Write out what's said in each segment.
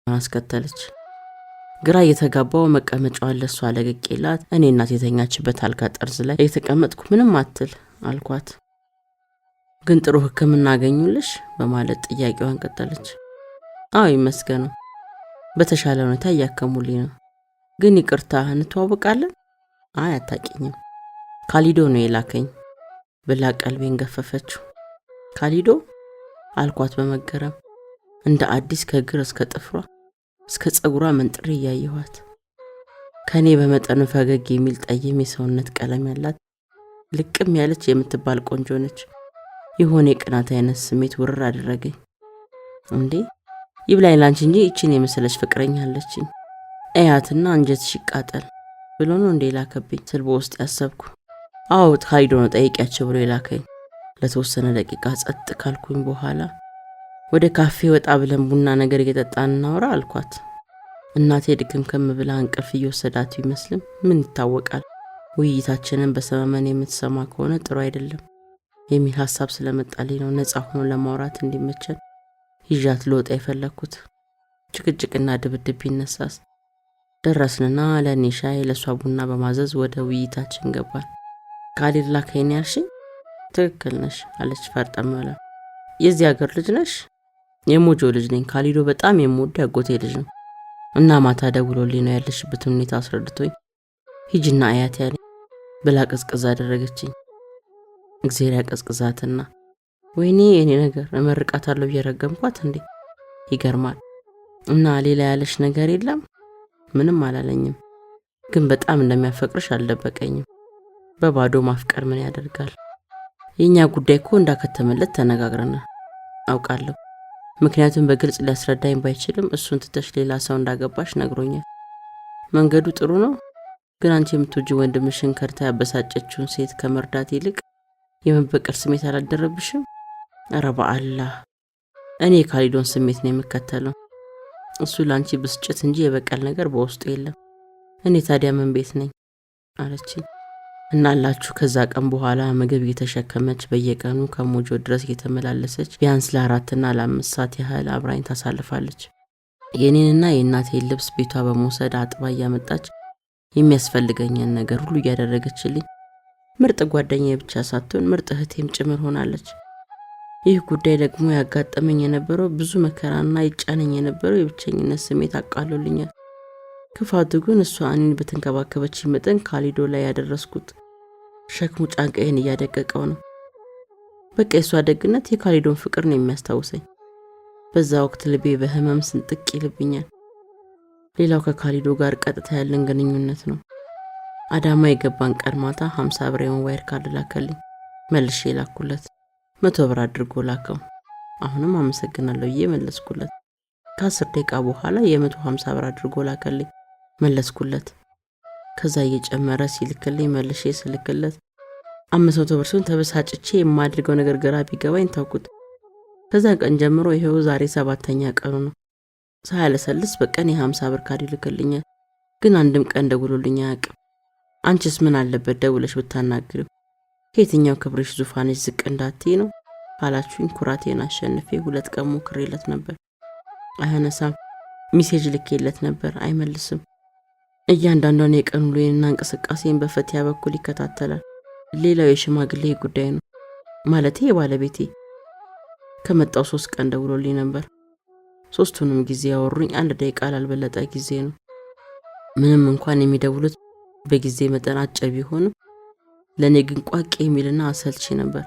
አስከተለች። ግራ እየተጋባው መቀመጫዋን ለሷ ለቅቄላት እኔ እናቴ የተኛችበት አልጋ ጠርዝ ላይ የተቀመጥኩ ምንም አትል አልኳት። ግን ጥሩ ሕክምና አገኙልሽ በማለት ጥያቄዋን ቀጠለች። አዎ ይመስገን፣ በተሻለ ሁኔታ እያከሙልኝ ነው። ግን ይቅርታ እንተዋወቃለን? አይ አታውቂኝም፣ ካሊዶ ነው የላከኝ ብላ ቀልቤን ገፈፈችው። ካሊዶ አልኳት በመገረም እንደ አዲስ ከግር እስከ ጥፍሯ እስከ ጸጉሯ መንጥሬ ያየኋት። ከኔ በመጠኑ ፈገግ የሚል ጠይም የሰውነት ቀለም ያላት ልቅም ያለች የምትባል ቆንጆ ነች። የሆነ የቅናት አይነት ስሜት ውርር አደረገኝ። እንዴ ይብላኝ ላንቺ እንጂ እቺን የመሰለች ፍቅረኛ አለችኝ፣ እያትና አንጀትሽ ይቃጠል ብሎ ነው እንዴ ላከብኝ ስል በውስጥ ያሰብኩ። አዎ ካሊዶ ነው ጠይቂያቸው ብሎ የላከኝ። ለተወሰነ ደቂቃ ጸጥ ካልኩኝ በኋላ ወደ ካፌ ወጣ ብለን ቡና ነገር እየጠጣን እናወራ አልኳት። እናቴ ድክምክም ብላ እንቅልፍ እየወሰዳት ቢመስልም ምን ይታወቃል፣ ውይይታችንን በሰመመን የምትሰማ ከሆነ ጥሩ አይደለም የሚል ሐሳብ ስለመጣልኝ ነው ነፃ ሆኖ ለማውራት እንዲመቸን ይዣት ልወጣ የፈለኩት። ጭቅጭቅና ድብድብ ቢነሳስ? ደረስንና ለእኔ ሻይ ለሷ ቡና በማዘዝ ወደ ውይይታችን ገባን። ካሊድ ላከኝ ያልሽኝ? ትክክል ነሽ አለች ፈርጠም ብላ። የዚህ ሀገር ልጅ ነሽ? የሞጆ ልጅ ነኝ። ካሊዶ በጣም የምወደው ያጎቴ ልጅ ነው እና ማታ ደውሎልኝ ነው ያለሽበትን ሁኔታ አስረድቶኝ ሂጂና አያት ያለኝ ብላ ቀዝቅዛ አደረገችኝ። እግዚአብሔር ያቀዝቅዛትና ወይኔ የኔ ነገር እመርቃታለሁ እየረገምኳት እንዴ! ይገርማል። እና ሌላ ያለሽ ነገር የለም? ምንም አላለኝም፣ ግን በጣም እንደሚያፈቅርሽ አልደበቀኝም። በባዶ ማፍቀር ምን ያደርጋል? የኛ ጉዳይ እኮ እንዳከተመለት ተነጋግረናል። አውቃለሁ፣ ምክንያቱም በግልጽ ሊያስረዳኝ ባይችልም እሱን ትተሽ ሌላ ሰው እንዳገባሽ ነግሮኛል። መንገዱ ጥሩ ነው፣ ግን አንቺ የምትወጂው ወንድምሽን ከርታ ያበሳጨችውን ሴት ከመርዳት ይልቅ የመበቀል ስሜት አላደረብሽም? ኧረ በአላህ እኔ የካሊዶን ስሜት ነው የምከተለው። እሱ ላንቺ ብስጭት እንጂ የበቀል ነገር በውስጡ የለም። እኔ ታዲያ ምን ቤት ነኝ አለችኝ። እናላችሁ ከዛ ቀን በኋላ ምግብ እየተሸከመች በየቀኑ ከሞጆ ድረስ እየተመላለሰች ቢያንስ ለ4 እና ለ5 ሰዓት ያህል አብራኝ ታሳልፋለች። የኔንና የእናቴን ልብስ ቤቷ በመውሰድ አጥባ እያመጣች የሚያስፈልገኝን ነገር ሁሉ እያደረገችልኝ ምርጥ ጓደኛዬ ብቻ ሳትሆን ምርጥ እህቴም ጭምር ሆናለች። ይህ ጉዳይ ደግሞ ያጋጠመኝ የነበረው ብዙ መከራና ይጫነኝ የነበረው የብቸኝነት ስሜት አቃሎልኛል። ክፋቱ ግን እሷ እኔን በተንከባከበች መጠን ካሊዶ ላይ ያደረስኩት ሸክሙ ጫንቃዬን እያደቀቀው ነው። በቃ የሷ ደግነት የካሊዶን ፍቅር ነው የሚያስታውሰኝ። በዛ ወቅት ልቤ በህመም ስንጥቅ ይልብኛል። ሌላው ከካሊዶ ጋር ቀጥታ ያለን ግንኙነት ነው። አዳማ የገባን ቀን ማታ 50 ብር የሞባይል ካርድ ላከልኝ። መልሼ ላኩለት። 100 ብር አድርጎ ላከው። አሁንም አመሰግናለሁ መለስኩለት። ከ10 ደቂቃ በኋላ የ150 ብር አድርጎ ላከልኝ። መለስኩለት። ከዛ እየጨመረ ሲልክልኝ መልሼ ስልክለት 500 ብር ሲሆን ተበሳጭቼ የማድርገው ነገር ግራ ቢገባኝ ተውኩት። ከዛ ቀን ጀምሮ ይሄው ዛሬ 7ኛ ቀኑ ነው። ሳያለሰልስ በቀን የ50 ብር ካርድ ይልክልኛል። ግን አንድም ቀን ደውሎልኝ አያውቅም። አንቺስ ምን አለበት ደውለሽ ብታናግሪው? ከየትኛው ክብርሽ ዙፋንሽ ዝቅ እንዳትይ ነው ካላችሁኝ ኩራቴን አሸንፌ 2 ቀን ሞክሬለት ነበር። አያነሳም። ሜሴጅ ልኬለት ነበር፣ አይመልስም። እያንዳንዷን የቀን ውሎዬንና እንቅስቃሴን በፈቲያ በኩል ይከታተላል። ሌላው የሽማግሌ ጉዳይ ነው፣ ማለቴ የባለቤቴ። ከመጣው 3 ቀን ደውሎልኝ ነበር። 3ቱንም ጊዜ ያወሩኝ 1 ደቂቃ ላልበለጠ ጊዜ ነው። ምንም እንኳን የሚደውሉት በጊዜ መጠን አጭር ቢሆንም ለኔ ግን ቋቅ የሚልና አሰልቺ ነበር።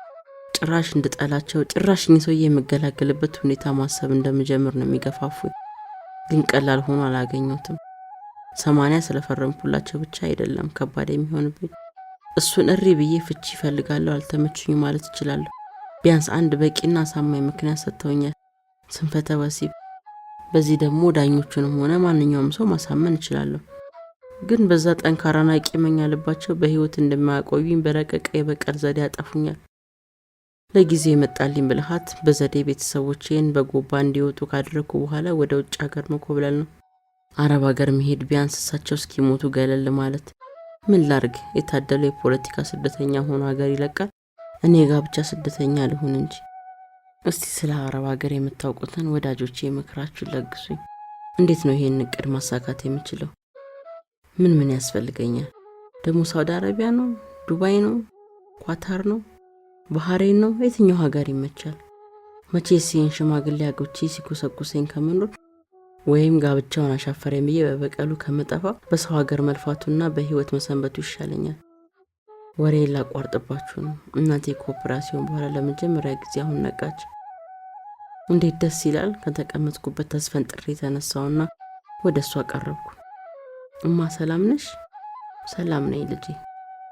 ጭራሽ እንድጠላቸው ጭራሽ ሰውዬ የምገላገልበት ሁኔታ ማሰብ እንደምጀምር ነው የሚገፋፉኝ። ግን ቀላል ሆኖ አላገኘሁትም። 80 ስለፈረምኩላቸው ብቻ አይደለም ከባድ የሚሆንብኝ። እሱን እሪ ብዬ ፍቺ ይፈልጋለሁ አልተመቹኝ ማለት እችላለሁ። ቢያንስ አንድ በቂና አሳማኝ ምክንያት ሰጥተውኛል፣ ስንፈተ ወሲብ። በዚህ ደግሞ ዳኞቹንም ሆነ ማንኛውም ሰው ማሳመን እችላለሁ። ግን በዛ ጠንካራና ቂመኛ ልባቸው በህይወት እንደማያቆዩኝ በረቀቀ የበቀል ዘዴ ያጠፉኛል። ለጊዜ የመጣልኝ ብልሃት በዘዴ ቤተሰቦቼን በጎባ እንዲወጡ ካደረኩ በኋላ ወደ ውጭ ሀገር መኮብለል ነው። አረብ ሀገር መሄድ ቢያንስ እሳቸው እስኪሞቱ ገለል ማለት። ምን ላርግ? የታደለው የፖለቲካ ስደተኛ ሆኖ ሀገር ይለቃል። እኔ ጋብቻ ስደተኛ ልሁን እንጂ። እስቲ ስለ አረብ ሀገር የምታውቁትን ወዳጆቼ ምክራችሁን ለግሱኝ። እንዴት ነው ይሄን እቅድ ማሳካት የምችለው? ምን ያስፈልገኛል? ደግሞ ሳውዲ አረቢያ ነው? ዱባይ ነው? ኳታር ነው? ባህሬን ነው? የትኛው ሀገር ይመቻል? መቼስ ይህን ሽማግሌ አግብቼ ሲኮሰኩሰኝ ከመኖር ወይም ጋብቻውን አሻፈረኝ ብዬ በበቀሉ ከመጠፋ በሰው ሀገር መልፋቱና በህይወት መሰንበቱ ይሻለኛል። ወሬ ላቋርጥባችሁ ነው። እናቴ ከኦፕራሲዮን በኋላ ለመጀመሪያ ጊዜ አሁን ነቃች። እንዴት ደስ ይላል! ከተቀመጥኩበት ተስፈንጥሬ ተነሳውና ወደ እሷ ቀረብኩ። እማ ሰላም ነሽ? ሰላም ነኝ ልጄ።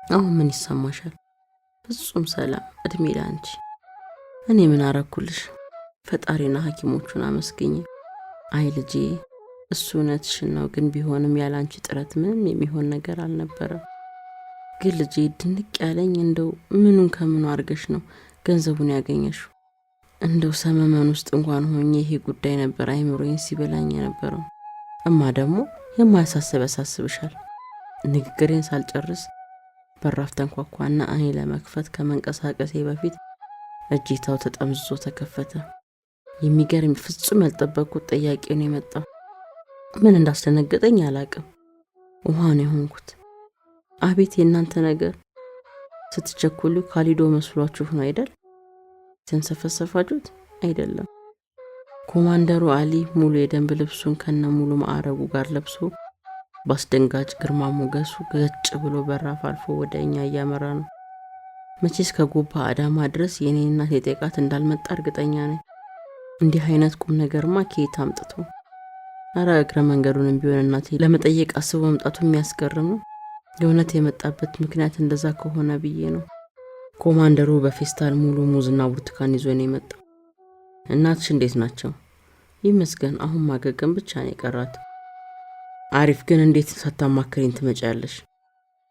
አሁን ምን ይሰማሻል? ፍጹም ሰላም፣ እድሜ ላንቺ። እኔ ምን አረኩልሽ? ፈጣሪና ሐኪሞቹን አመስግኝ። አይ ልጄ፣ እሱ እውነትሽን ነው፣ ግን ቢሆንም ያላንቺ ጥረት ምንም የሚሆን ነገር አልነበረም። ግን ልጄ ድንቅ ያለኝ እንደው ምኑን ከምኑ አርገሽ ነው ገንዘቡን ያገኘሽው? እንደው ሰመመን ውስጥ እንኳን ሆኜ ይሄ ጉዳይ ነበር አይምሮዬን ሲበላኝ የነበረው። እማ ደግሞ የማያሳስብ ያሳስብሻል። ንግግሬን ሳልጨርስ በራፍ ተንኳኳና እኔ ለመክፈት ከመንቀሳቀሴ በፊት እጅታው ተጠምዝዞ ተከፈተ። የሚገርም ፍጹም ያልጠበቅኩት ጥያቄ ነው የመጣው። ምን እንዳስደነገጠኝ አላቅም። ውሃ ነው የሆንኩት። አቤት የእናንተ ነገር! ስትቸኩሉ ካሊዶ መስሏችሁ ነው አይደል? ተንሰፈሰፋችሁት አይደለም። ኮማንደሩ አሊ ሙሉ የደንብ ልብሱን ከነ ሙሉ ማዕረጉ ጋር ለብሶ ባስደንጋጭ ግርማ ሞገሱ ገጭ ብሎ በራፍ አልፎ ወደ እኛ እያመራ ነው። መቼስ ከጎባ አዳማ ድረስ የኔ እናት የጠቃት እንዳልመጣ እርግጠኛ ነኝ። እንዲህ አይነት ቁም ነገርማ ከየት አምጥቶ? አረ እግረ መንገዱንም ቢሆን እናቴ ለመጠየቅ አስቦ መምጣቱ የሚያስገርም ነው። የእውነት የመጣበት ምክንያት እንደዛ ከሆነ ብዬ ነው። ኮማንደሩ በፌስታል ሙሉ ሙዝና ብርቱካን ይዞ ነው የመጣው። እናትሽ እንዴት ናቸው? ይመስገን፣ አሁን ማገገም ብቻ ነው የቀራት። አሪፍ፣ ግን እንዴት ሳታማክሪኝ ትመጫለሽ?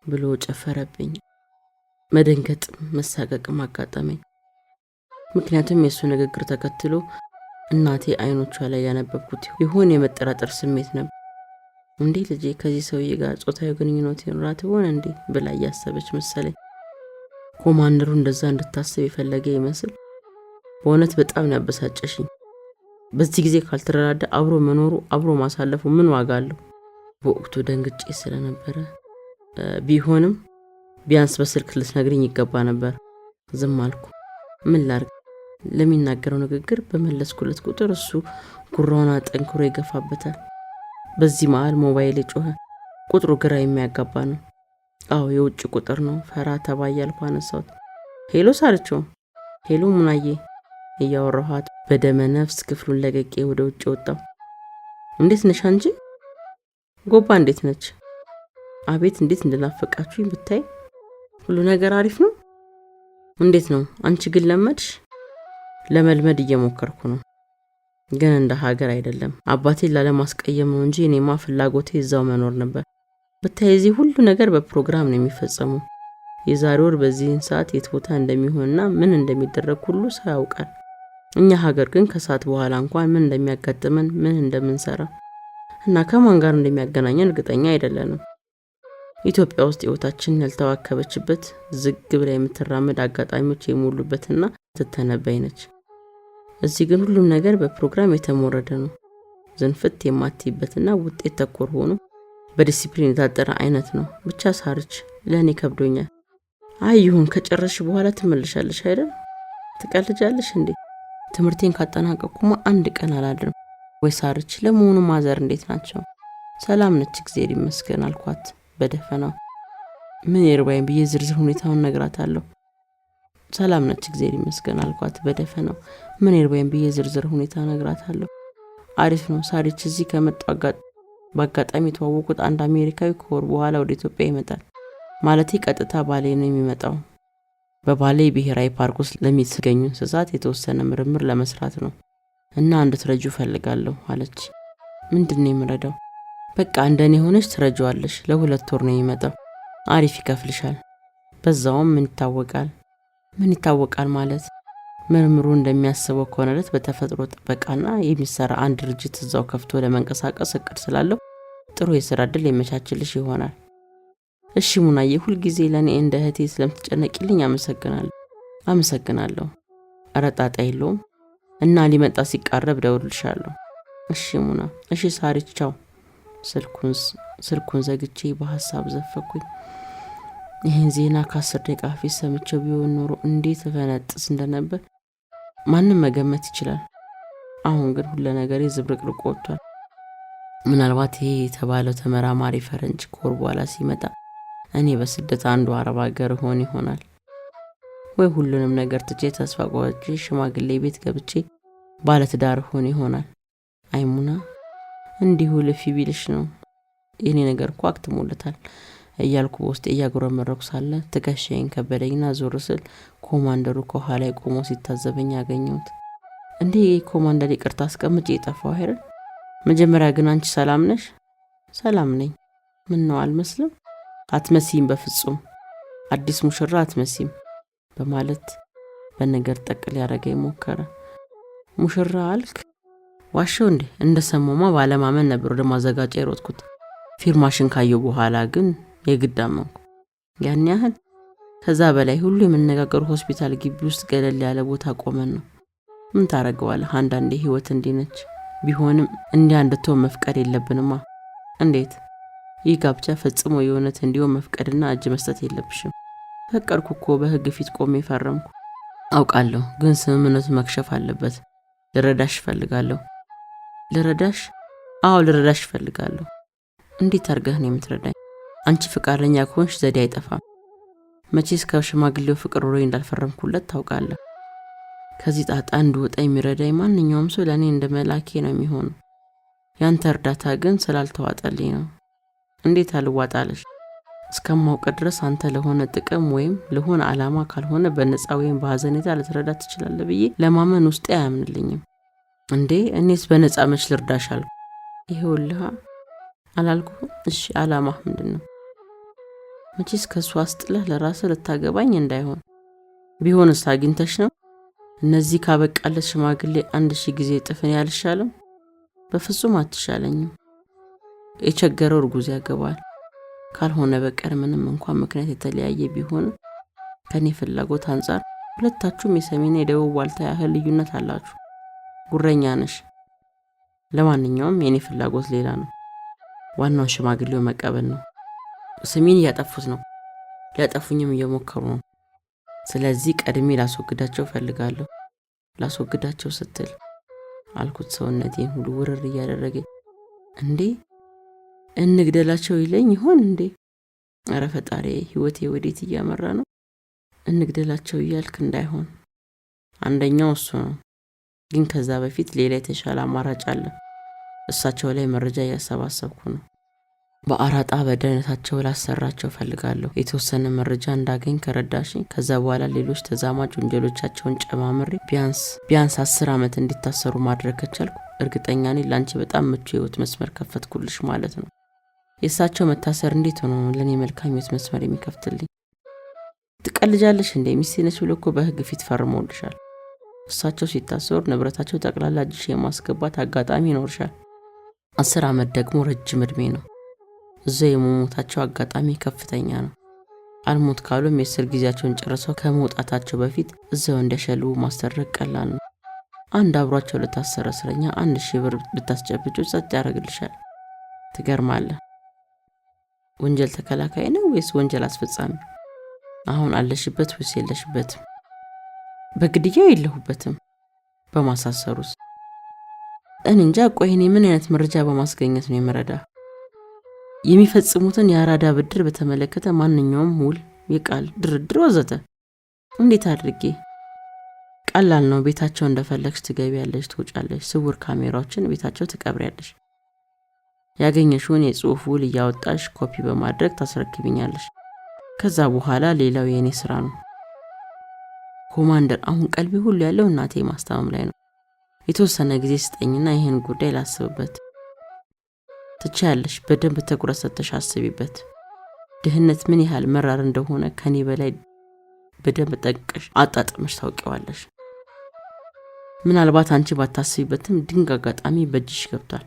ብሎ ጨፈረብኝ። መደንገጥ መሳቀቅም አጋጠመኝ። ምክንያቱም የሱ ንግግር ተከትሎ እናቴ አይኖቿ ላይ ያነበብኩት የሆነ የመጠራጠር ስሜት ነበር። እንዴ ልጄ ከዚህ ሰውዬ ጋር ጾታዊ ግንኙነት ይኖራት ይሆን እንዴ ብላ እያሰበች መሰለኝ። ኮማንደሩ እንደዛ እንድታስብ የፈለገ ይመስል በእውነት በጣም ያበሳጨሽኝ። በዚህ ጊዜ ካልተረዳዳ አብሮ መኖሩ አብሮ ማሳለፉ ምን ዋጋ አለው? በወቅቱ ደንግጬ ስለነበረ ቢሆንም ቢያንስ በስልክ ልትነግሪኝ ይገባ ነበር። ዝም አልኩ። ምን ላርግ? ለሚናገረው ንግግር በመለስኩለት ቁጥር እሱ ጉራውን አጠንክሮ ይገፋበታል። በዚህ መሃል ሞባይል ጮኸ። ቁጥሩ ግራ የሚያጋባ ነው። አዎ የውጭ ቁጥር ነው። ፈራ ተባ እያልኩ አነሳሁት። ሄሎ ሳርቸው። ሄሎ ሙናዬ እያወራኋት በደመ ነፍስ ክፍሉን ለቅቄ ወደ ውጭ ወጣሁ። እንዴት ነሽ አንቺ? ጎባ እንዴት ነች? አቤት እንዴት እንደናፈቃችሁኝ ብታይ። ሁሉ ነገር አሪፍ ነው? እንዴት ነው? አንቺ ግን ለመድሽ? ለመልመድ እየሞከርኩ ነው፣ ግን እንደ ሀገር አይደለም። አባቴን ላለማስቀየም ነው እንጂ እኔማ ፍላጎቴ እዛው መኖር ነበር። ብታይ እዚህ ሁሉ ነገር በፕሮግራም ነው የሚፈጸመው። የዛሬ ወር በዚህን ሰዓት የት ቦታ እንደሚሆንና ምን እንደሚደረግ ሁሉ ሰው ያውቃል። እኛ ሀገር ግን ከሰዓት በኋላ እንኳን ምን እንደሚያጋጥመን ምን እንደምንሰራ እና ከማን ጋር እንደሚያገናኘን እርግጠኛ አይደለንም። ኢትዮጵያ ውስጥ ህይወታችን ያልተዋከበችበት ዝግ ብላ የምትራመድ አጋጣሚዎች የሞሉበትና ትተነበይ ነች። እዚህ ግን ሁሉም ነገር በፕሮግራም የተሞረደ ነው። ዝንፍት የማትይበትና ውጤት ተኮር ሆኖ በዲሲፕሊን የታጠረ አይነት ነው። ብቻ ሳርች ለኔ ከብዶኛል። አይሁን ከጨረሽ በኋላ ትመለሻለሽ አይደል? ትቀልጃለሽ እንዴ? ትምርቴን ካጠናቀቅኩማ አንድ ቀን አላድርም። ወይ ሳርች ለመሆኑ ማዘር እንዴት ናቸው? ሰላም ነች እግዚአብሔር ይመስገን አልኳት በደፈናው። ምን ይርባይም ብዬ ዝርዝር ሁኔታውን ነግራታለሁ። ሰላም ነች እግዚአብሔር ይመስገን አልኳት በደፈናው። ምን ይርባይም ብዬ ዝርዝር ሁኔታ ነግራታለሁ። አሪፍ ነው። ሳርች እዚህ ከመጣው በአጋጣሚ ተዋወቁት አንድ አሜሪካዊ ከወር በኋላ ወደ ኢትዮጵያ ይመጣል። ማለቴ ቀጥታ ባሌ ነው የሚመጣው። በባሌ ብሔራዊ ፓርክ ውስጥ ለሚገኙ እንስሳት የተወሰነ ምርምር ለመስራት ነው እና አንድ ትረጁ ፈልጋለሁ አለች። ምንድነው የምረዳው? በቃ እንደኔ ሆነሽ ትረጂዋለሽ። ለ2 ወር ነው የሚመጣው። አሪፍ ይከፍልሻል። በዛውም ምን ይታወቃል ማለት ምርምሩ እንደሚያስበው ከሆነለት በተፈጥሮ ጥበቃና የሚሰራ አንድ ድርጅት እዛው ከፍቶ ለመንቀሳቀስ እቅድ ስላለው ጥሩ የሥራ ዕድል የመቻችልሽ ይሆናል። እሺ ሙናዬ፣ ሁሉ ጊዜ ለኔ እንደ እህቴ ስለምትጨነቂልኝ አመሰግናለሁ። ኧረ ጣጣ የለውም እና ሊመጣ ሲቃረብ ደውልልሻለሁ። እሺ ሙና፣ እሺ ሳሪት ቻው። ስልኩን ዘግቼ በሐሳብ ዘፈኩኝ። ይህን ዜና ከ10 ደቂቃ በፊት ሰምቼው ቢሆን ኖሮ እንዴት ፈነጥስ እንደነበር ማንም መገመት ይችላል። አሁን ግን ሁሉ ነገር ዝብርቅርቅ ወጥቷል። ምናልባት ይሄ የተባለው ተመራማሪ ፈረንጅ ከወር በኋላ ሲመጣ እኔ በስደት አንዱ አረብ ሀገር ሆን ይሆናል። ወይ ሁሉንም ነገር ትቼ ተስፋ ቆርጬ ሽማግሌ ቤት ገብቼ ባለትዳር ሆን ይሆናል። አይሙና እንዲሁ ልፊ ቢልሽ ነው። የኔ ነገር እኮ አክትሞለታል እያልኩ በውስጤ እያጉረመረኩ ሳለ ትከሻዬን ከበደኝና ዞር ስል ኮማንደሩ ከኋላ ቆሞ ሲታዘበኝ አገኘሁት። እንዴ ኮማንደር፣ ይቅርታ አስቀምጬ የጠፋው አይደል? መጀመሪያ ግን አንቺ ሰላም ነሽ? ሰላም ነኝ። ምን ነው አልመስልም? አትመሲም፣ በፍጹም አዲስ ሙሽራ አትመሲም በማለት በነገር ጠቅል ያረገኝ ሞከረ። ሙሽራ አልክ? ዋሸው እንዴ? እንደሰማማ ባለማመን ነበር ወደ ማዘጋጃ የሮጥኩት። ፊርማሽን ካየው በኋላ ግን የግድ አመንኩ። ያን ያህል? ከዛ በላይ ሁሉ የምንነጋገሩ ሆስፒታል ግቢ ውስጥ ገለል ያለ ቦታ ቆመን ነው። ምን ታረገዋለህ? አንዳንዴ ህይወት እንዲህ ነች። ቢሆንም እንዲህ እንድትሆን መፍቀድ የለብንማ። እንዴት? ይህ ጋብቻ ፈጽሞ የእውነት እንዲሆን መፍቀድና እጅ መስጠት የለብሽም። ፈቀድኩ እኮ፣ በህግ ፊት ቆሜ ፈረምኩ። አውቃለሁ፣ ግን ስምምነቱ መክሸፍ አለበት። ልረዳሽ እፈልጋለሁ። ልረዳሽ? አዎ ልረዳሽ እፈልጋለሁ። እንዴት አድርገህ ነው የምትረዳኝ? አንቺ ፍቃደኛ ከሆንሽ ዘዴ አይጠፋም። መቼስ ከሽማግሌው ፍቅር ወሬ እንዳልፈረምኩለት ታውቃለህ። ከዚህ ጣጣ እንድወጣ የሚረዳኝ ማንኛውም ሰው ለኔ እንደ መላኬ ነው የሚሆነው። ያንተ እርዳታ ግን ስላልተዋጠልኝ ነው። እንዴት አልዋጣለሽ? እስከማውቅ ድረስ አንተ ለሆነ ጥቅም ወይም ለሆነ ዓላማ ካልሆነ በነፃ ወይም በሐዘኔታ ልትረዳ ትችላለህ ብዬ ለማመን ውስጤ አያምንልኝም። እንዴ እኔስ በነፃ መች ልርዳሽ አልኩ። ይሄውልህ አላልኩህ? እሺ ዓላማህ ምንድነው? መቼስ ከሱ አስጥለህ ለራስህ ልታገባኝ እንዳይሆን። ቢሆንስ አግኝተሽ ነው? እነዚህ ካበቃለት ሽማግሌ 1000 ጊዜ ጥፍን ያልሻለም? በፍጹም አትሻለኝም። የቸገረው እርጉዝ ያገባል። ካልሆነ በቀር ምንም እንኳን ምክንያት የተለያየ ቢሆን ከኔ ፍላጎት አንፃር ሁለታችሁም የሰሜን የደቡብ ዋልታ ያህል ልዩነት አላችሁ። ጉረኛ ነሽ። ለማንኛውም የኔ ፍላጎት ሌላ ነው። ዋናው ሽማግሌው መቀበል ነው። ስሜን እያጠፉት ነው። ሊያጠፉኝም እየሞከሩ ነው። ስለዚህ ቀድሜ ላስወግዳቸው ፈልጋለሁ። ላስወግዳቸው ስትል አልኩት ሰውነቴን ሁሉ ውርር እያደረገ። እንዴ እንግደላቸው ይለኝ ይሆን እንዴ? ኧረ ፈጣሪ፣ ህይወቴ ወዴት እያመራ ነው? እንግደላቸው እያልክ እንዳይሆን። አንደኛው እሱ ነው፣ ግን ከዛ በፊት ሌላ የተሻለ አማራጭ አለ። እሳቸው ላይ መረጃ እያሰባሰብኩ ነው። በአራጣ በደህንነታቸው ላሰራቸው ፈልጋለሁ። የተወሰነ መረጃ እንዳገኝ ከረዳሽኝ ከዛ በኋላ ሌሎች ተዛማጅ ወንጀሎቻቸውን ጨማምሬ ቢያንስ 10 ዓመት እንዲታሰሩ ማድረግ ከቻልኩ እርግጠኛ ነኝ ለአንቺ በጣም ምቹ የህይወት መስመር ከፈትኩልሽ ማለት ነው። የእሳቸው መታሰር እንዴት ሆኖ ለኔ መልካም ህይወት መስመር የሚከፍትልኝ? ትቀልጃለሽ እንዴ? ሚስቴ ነች ብሎ እኮ በህግ ፊት ፈርሞልሻል። እሳቸው ሲታሰሩ ንብረታቸው ጠቅላላ እጅሽ የማስገባት አጋጣሚ ይኖርሻል። 10 ዓመት ደግሞ ረጅም እድሜ ነው። እዛ የመሞታቸው አጋጣሚ ከፍተኛ ነው። አልሞት ካሉም የእስር ጊዜያቸውን ጨርሰው ከመውጣታቸው በፊት እዛው እንዲያሸልቡ ማስደረግ ቀላል ነው። አንድ አብሯቸው ለታሰረ እስረኛ 1000 ብር ብታስጨብጩ ጸጥ ያደርግልሻል። ትገርማለህ። ወንጀል ተከላካይ ነው ወይስ ወንጀል አስፈጻሚ? አሁን አለሽበት ወይስ የለሽበትም? በግድያው የለሁበትም። በማሳሰሩስ? እንጃ። ቆይ እኔ ምን አይነት መረጃ በማስገኘት ነው የምረዳ? የሚፈጽሙትን የአራዳ ብድር በተመለከተ ማንኛውም ውል፣ የቃል ድርድር ወዘተ። እንዴት አድርጌ? ቀላል ነው። ቤታቸው እንደፈለግሽ ትገቢያለሽ፣ ትወጫለሽ። ስውር ካሜራዎችን ቤታቸው ትቀብሪያለሽ። ያገኘሽውን የጽሑፍ ውል እያወጣሽ ኮፒ በማድረግ ታስረክብኛለሽ። ከዛ በኋላ ሌላው የኔ ስራ ነው። ኮማንደር፣ አሁን ቀልቤ ሁሉ ያለው እናቴ ማስታመም ላይ ነው። የተወሰነ ጊዜ ስጠኝና ይሄን ጉዳይ ላስብበት። ትቻለሽ። በደንብ ትኩረት ሰጥተሽ አስቢበት። ድህነት ምን ያህል መራር እንደሆነ ከኔ በላይ በደንብ ጠንቅቀሽ አጣጥመሽ ታውቂዋለሽ። ምናልባት አንቺ ባታስቢበትም ድንቅ አጋጣሚ በእጅሽ ገብቷል።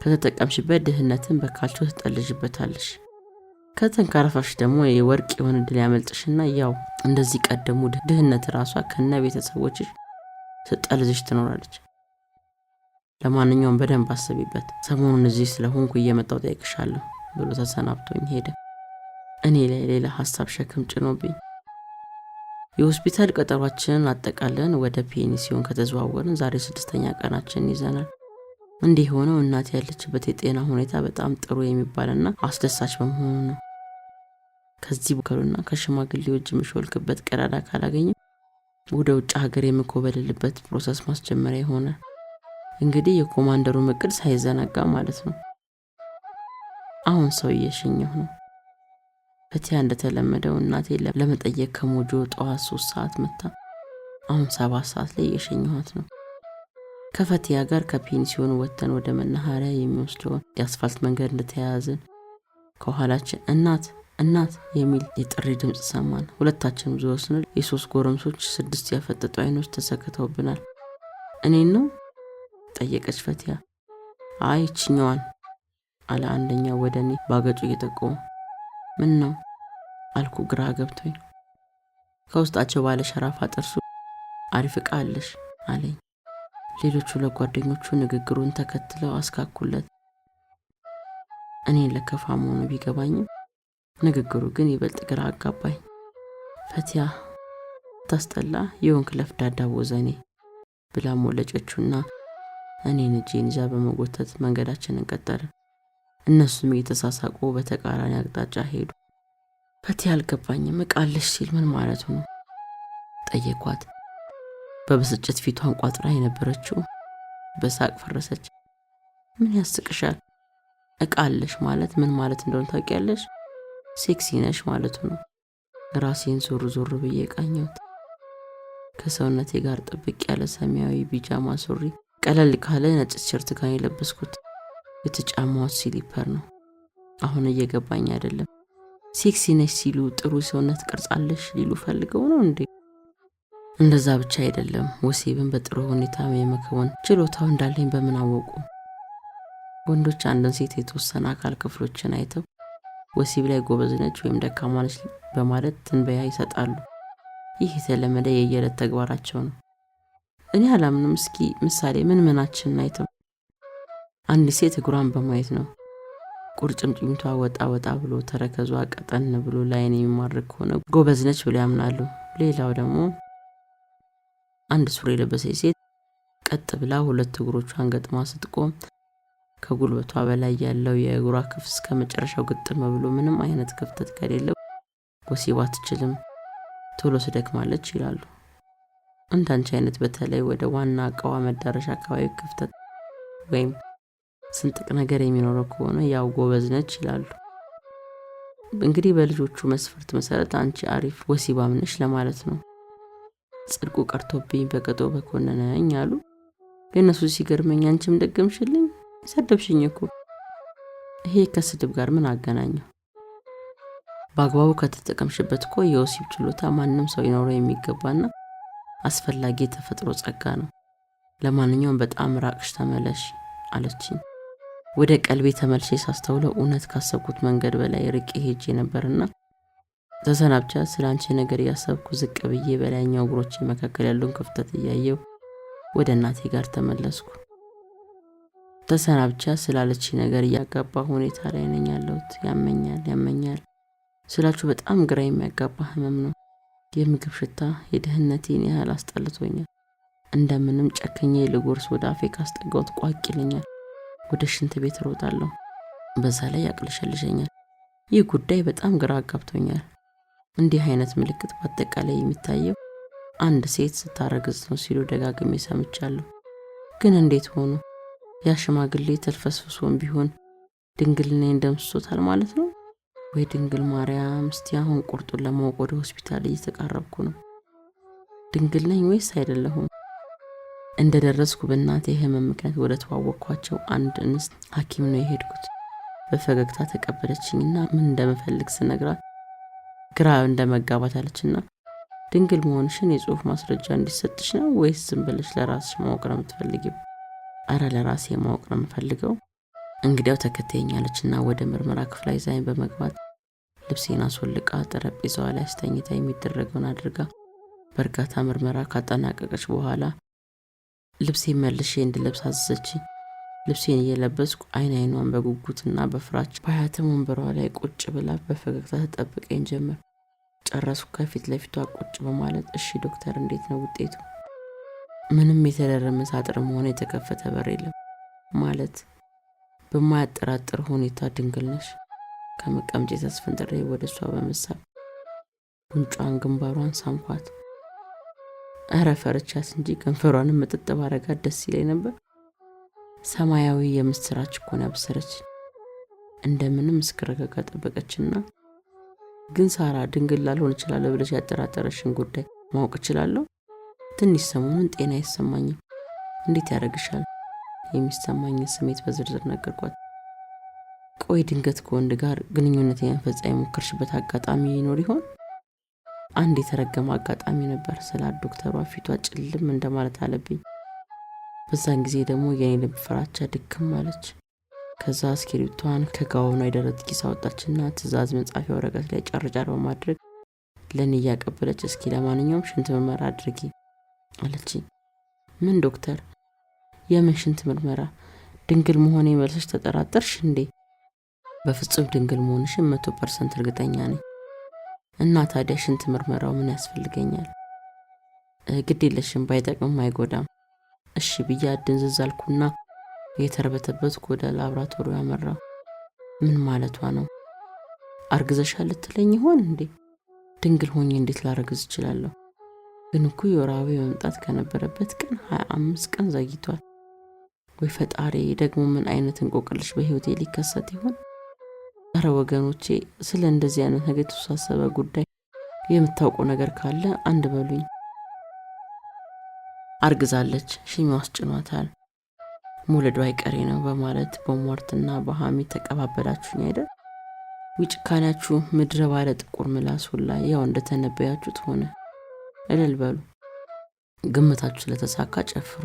ከተጠቀምሽበት ድህነትን በካልቾ ትጠልጅበታለሽ። ከተንካረፋሽ ደግሞ የወርቅ የሆነ ድል ያመልጥሽና ያው እንደዚህ ቀደሙ ድህነት ራሷ ከነ ቤተሰቦችሽ ትጠልዝሽ ትኖራለች። ለማንኛውም በደንብ አስቢበት፣ ሰሞኑን እዚህ ስለሆንኩ እየመጣሁ ጠይቅሻለሁ ብሎ ተሰናብቶኝ ሄደ። እኔ ላይ ሌላ ሀሳብ ሸክም ጭኖብኝ የሆስፒታል ቀጠሯችንን አጠቃለን ወደ ፔኒሲዮን ከተዘዋወርን ዛሬ 6ኛ ቀናችንን ይዘናል። እንዲህ ሆነው እናት ያለችበት የጤና ሁኔታ በጣም ጥሩ የሚባልና አስደሳች በመሆኑ ነው። ከዚህ በከሉና ከሽማግሌው እጅ የሚሾልክበት ቀዳዳ ካላገኘ ወደ ውጭ ሀገር የምኮበልልበት ፕሮሰስ ማስጀመሪያ ይሆናል። እንግዲህ የኮማንደሩ እቅድ ሳይዘነጋ ማለት ነው። አሁን ሰው እየሸኘሁ ነው። ፈቲያ እንደተለመደው እናቴ ለመጠየቅ ከሞጆ ጠዋት 3 ሰዓት መጣ። አሁን 7 ሰዓት ላይ እየሸኘኋት ነው። ከፈቲያ ጋር ከፔንሲዮን ወጥተን ወደ መናኸሪያ የሚወስደውን የአስፋልት መንገድ እንደተያያዝን ከኋላችን እናት የሚል የጥሪ ድምጽ ሰማን። ሁለታችንም ዞር ስንል የ3 ጎረምሶች 6 ያፈጠጡ አይኖች ተሰክተውብናል። እኔን ነው ጠየቀች ፈቲያ። አይ እችኛዋን አለ አንደኛው ወደኔ ባገጩ እየጠቆመ። ምን ነው አልኩ ግራ ገብቶኝ። ከውስጣቸው ባለ ሸራፋ ጥርሱ አሪፍ ዕቃ አለሽ አለኝ። ሌሎቹ ለጓደኞቹ ንግግሩን ተከትለው አስካኩለት። እኔን ለከፋ መሆኑ ቢገባኝም ንግግሩ ግን ይበልጥ ግራ አጋባኝ። ፈቲያ ታስጠላ የሆንክ ለፍዳዳ ወዘኔ ብላ ሞለጨችውና እኔን እጄን ይዛ በመጎተት መንገዳችንን ቀጠልን። እነሱም እየተሳሳቁ በተቃራኒ አቅጣጫ ሄዱ። ፈቲያ አልገባኝም። ዕቃ አለሽ ሲል ምን ማለቱ ነው ጠየኳት። በብስጭት ፊቷን ቋጥራ የነበረችው በሳቅ ፈረሰች። ምን ያስቅሻል? ዕቃ አለሽ ማለት ምን ማለት እንደሆነ ታውቂያለሽ? ሴክሲ ነሽ ማለቱ ነው። ራሴን ዞር ብዬ ቃኘሁት። ከሰውነቴ ጋር ጥብቅ ያለ ሰማያዊ ቢጃማ ሱሪ፣ ቀለል ካለ ነጭ ቲሸርት ጋር የለበስኩት የተጫማሁት ስሊፐር ነው። አሁን እየገባኝ አይደለም። ሴክሲ ነሽ ሲሉ ጥሩ ሰውነት ቅርጽ አለሽ ሊሉ ፈልገው ነው እንዴ? እንደዛ ብቻ አይደለም፣ ወሲብን በጥሩ ሁኔታ የመከወን ችሎታው እንዳለኝ በምን አወቁ? ወንዶች አንድን ሴት የተወሰነ አካል ክፍሎችን አይተው ወሲብ ላይ ጎበዝ ነች ወይም ደካማ ነች በማለት ትንበያ ይሰጣሉ። ይህ የተለመደ የየዕለት ተግባራቸው ነው። እኔ አላምንም። እስኪ ምሳሌ ምናችንን አይተው? አንድ ሴት እግሯን በማየት ነው። ቁርጭምጭሚቷ ወጣ ብሎ ተረከዟ ቀጠን ብሎ ላይን የሚማርክ ሆነ ጎበዝ ነች ብለው ያምናሉ። ሌላው ደግሞ አንድ ሱሪ የለበሰች ሴት ቀጥ ብላ 2 እግሮቿን ገጥማ ስትቆም ከጉልበቷ በላይ ያለው የእግሯ ክፍል እስከ መጨረሻው ግጥም ብሎ ምንም አይነት ክፍተት ከሌለው ወሲብ አትችልም፣ ቶሎ ትደክማለች ይላሉ። እንዳንቺ አይነት በተለይ ወደ ዋና ዕቃዋ መዳረሻ አካባቢ ክፍተት ወይም ስንጥቅ ነገር የሚኖረው ከሆነ ያው ጎበዝ ነች ይላሉ። እንግዲህ በልጆቹ መስፈርት መሰረት አንቺ አሪፍ ወሲባም ነሽ ለማለት ነው። ጽድቁ ቀርቶብኝ በቀጦ በኮነነኝ አሉ። የእነሱ ሲገርመኝ አንቺም ደገምሽልኝ፣ ሰደብሽኝ እኮ። ይሄ ከስድብ ጋር ምን አገናኘው? በአግባቡ ከተጠቀምሽበት እኮ የወሲብ ችሎታ ማንም ሰው ይኖረው የሚገባና አስፈላጊ የተፈጥሮ ጸጋ ነው። ለማንኛውም በጣም ራቅሽ፣ ተመለሽ አለችኝ። ወደ ቀልቤ ተመልሼ ሳስተውለው እውነት ካሰብኩት መንገድ በላይ ርቄ ሄጄ ነበርና ተሰናብቻ ስላንቺ ነገር ያሰብኩ ዝቅ ብዬ በላይኛው እግሮቼ መካከል ያለውን ክፍተት እያየው ወደ እናቴ ጋር ተመለስኩ። ተሰናብቻ ስላለች ነገር ያጋባ ሁኔታ ላይ ነኝ ያለሁት። ያመኛል ስላችሁ በጣም ግራ የሚያጋባ ህመም ነው። የምግብ ሽታ የደህንነቴን ያህል አስጠልቶኛል። እንደምንም ጨከኜ ልጎርስ ወደ አፌ ካስጠጋሁት ቋቅ ይለኛል። ወደ ሽንት ቤት ሮጣለሁ። በዛ ላይ ያቅልሸልሸኛል። ይህ ጉዳይ በጣም ግራ አጋብቶኛል። እንዲህ አይነት ምልክት በአጠቃላይ የሚታየው አንድ ሴት ስታረግዝ ነው ሲሉ ደጋግሜ ሰምቻለሁ። ግን እንዴት ሆኖ? ያ ሽማግሌ ተልፈስፍሶም ቢሆን ድንግልናዬን ደምስሶታል ማለት ነው ወይ? ድንግል ማርያም፣ እስቲ አሁን ቁርጡን ለማወቅ ወደ ሆስፒታል እየተቃረብኩ ነው። ድንግል ነኝ ወይስ አይደለሁም? እንደደረስኩ በእናቴ ህመም ምክንያት ወደ ተዋወቅኳቸው አንድ እንስት ሐኪም ነው የሄድኩት። በፈገግታ ተቀበለችኝና ምን እንደምፈልግ ስነግራት ግራ እንደመጋባት አለችና ድንግል መሆንሽን የጽሑፍ ማስረጃ እንዲሰጥሽ ነው ወይስ ዝም ብለሽ ለራስሽ ማወቅ ነው የምትፈልጊው? አረ ለራሴ ማወቅ ነው የምፈልገው። እንግዲያው ተከተኛለችና ወደ ምርመራ ክፍል ይዛኝ በመግባት ልብሴን አስወልቃ ጠረጴዛዋ ላይ አስተኝታ የሚደረገውን አድርጋ በርካታ ምርመራ ካጠናቀቀች በኋላ ልብሴን መልሼ እንድለብስ አዘዘችኝ። ልብሴን እየለበስኩ አይኗን በጉጉትና በፍራቻ በሀያትም ወንበሯ ላይ ቁጭ ብላ በፈገግታ ተጠብቀኝ ጀመር። ጨረስኩ። ከፊት ለፊቷ ቁጭ በማለት እሺ ዶክተር እንዴት ነው ውጤቱ? ምንም የተደረመ ሳጥርም ሆነ የተከፈተ በር የለም ማለት በማያጠራጥር ሁኔታ ድንግል ነሽ። ከመቀመጬ ተስፈንጥሬ ወደ እሷ በመሳብ ጉንጯን ግንባሯን ሳምኳት። እረ ፈርቻት እንጂ ከንፈሯንም ምጥጥ ባረጋት ደስ ይለኝ ነበር። ሰማያዊ የምስራች እኮ ነው ያበሰረች። እንደምንም እስክረጋጋ ጠበቀችና ግን ሳራ ድንግል ላልሆን እችላለሁ ብለሽ ያጠራጠረሽን ጉዳይ ማወቅ እችላለሁ? ትንሽ ሰሞኑን ጤና አይሰማኝም። እንዴት ያደርግሻል? የሚሰማኝን ስሜት በዝርዝር ነገርኳት። ቆይ ድንገት ከወንድ ጋር ግንኙነት የመፈጸም የሞከርሽበት አጋጣሚ ይኖር ይሆን? አንድ የተረገመ አጋጣሚ ነበር ስላት ዶክተሯ ፊቷ ጭልም እንደማለት አለብኝ። በዛን ጊዜ ደግሞ የኔ ልብ ፍራቻ ድክም አለች። ከዛ እስክሪብቷን ከጋውኗ የደረት ኪስ አወጣችና ትዕዛዝ መጻፊያ ወረቀት ላይ ጫርጫር በማድረግ ለኔ እያቀበለች እስኪ ለማንኛውም ሽንት ምርመራ አድርጊ አለችኝ። ምን ዶክተር? የምን ሽንት ምርመራ? ድንግል መሆኔ መልሰሽ ተጠራጠርሽ እንዴ? በፍጹም ድንግል መሆንሽን 100% እርግጠኛ ነኝ። እና ታዲያ ሽንት ምርመራው ምን ያስፈልገኛል? ግድ የለሽም ባይጠቅምም አይጎዳም። እሺ ብዬ ድንዝዝ አልኩና የተርበተበትኩ ወደ ላብራቶሪው አመራሁ። ምን ማለቷ ነው? አርግዘሻል ልትለኝ ይሆን እንዴ? ድንግል ሆኜ እንዴት ላረግዝ እችላለሁ? ግን እኮ የወር አበባዬ መምጣት ከነበረበት ቀን 25 ቀን ዘግይቷል። ወይ ፈጣሪ፣ ደግሞ ምን አይነት እንቆቅልሽ በህይወቴ ሊከሰት ይሆን? ኧረ ወገኖቼ፣ ስለ እንደዚህ አይነት ነገር የተወሳሰበ ጉዳይ የምታውቀው ነገር ካለ አንድ በሉኝ። አርግዛለች፣ ሽኛው አስጭኗታል፣ መውለዷ አይቀሬ ነው በማለት በሟርትና በሐሜት ተቀባበላችሁኝ አይደል? ጭካኔያችሁ ምድረ ባለ ጥቁር ምላስ ሁላ ያው እንደተነበያችሁት ሆነ። እልል በሉ። ግምታችሁ ስለተሳካ ጨፍሩ።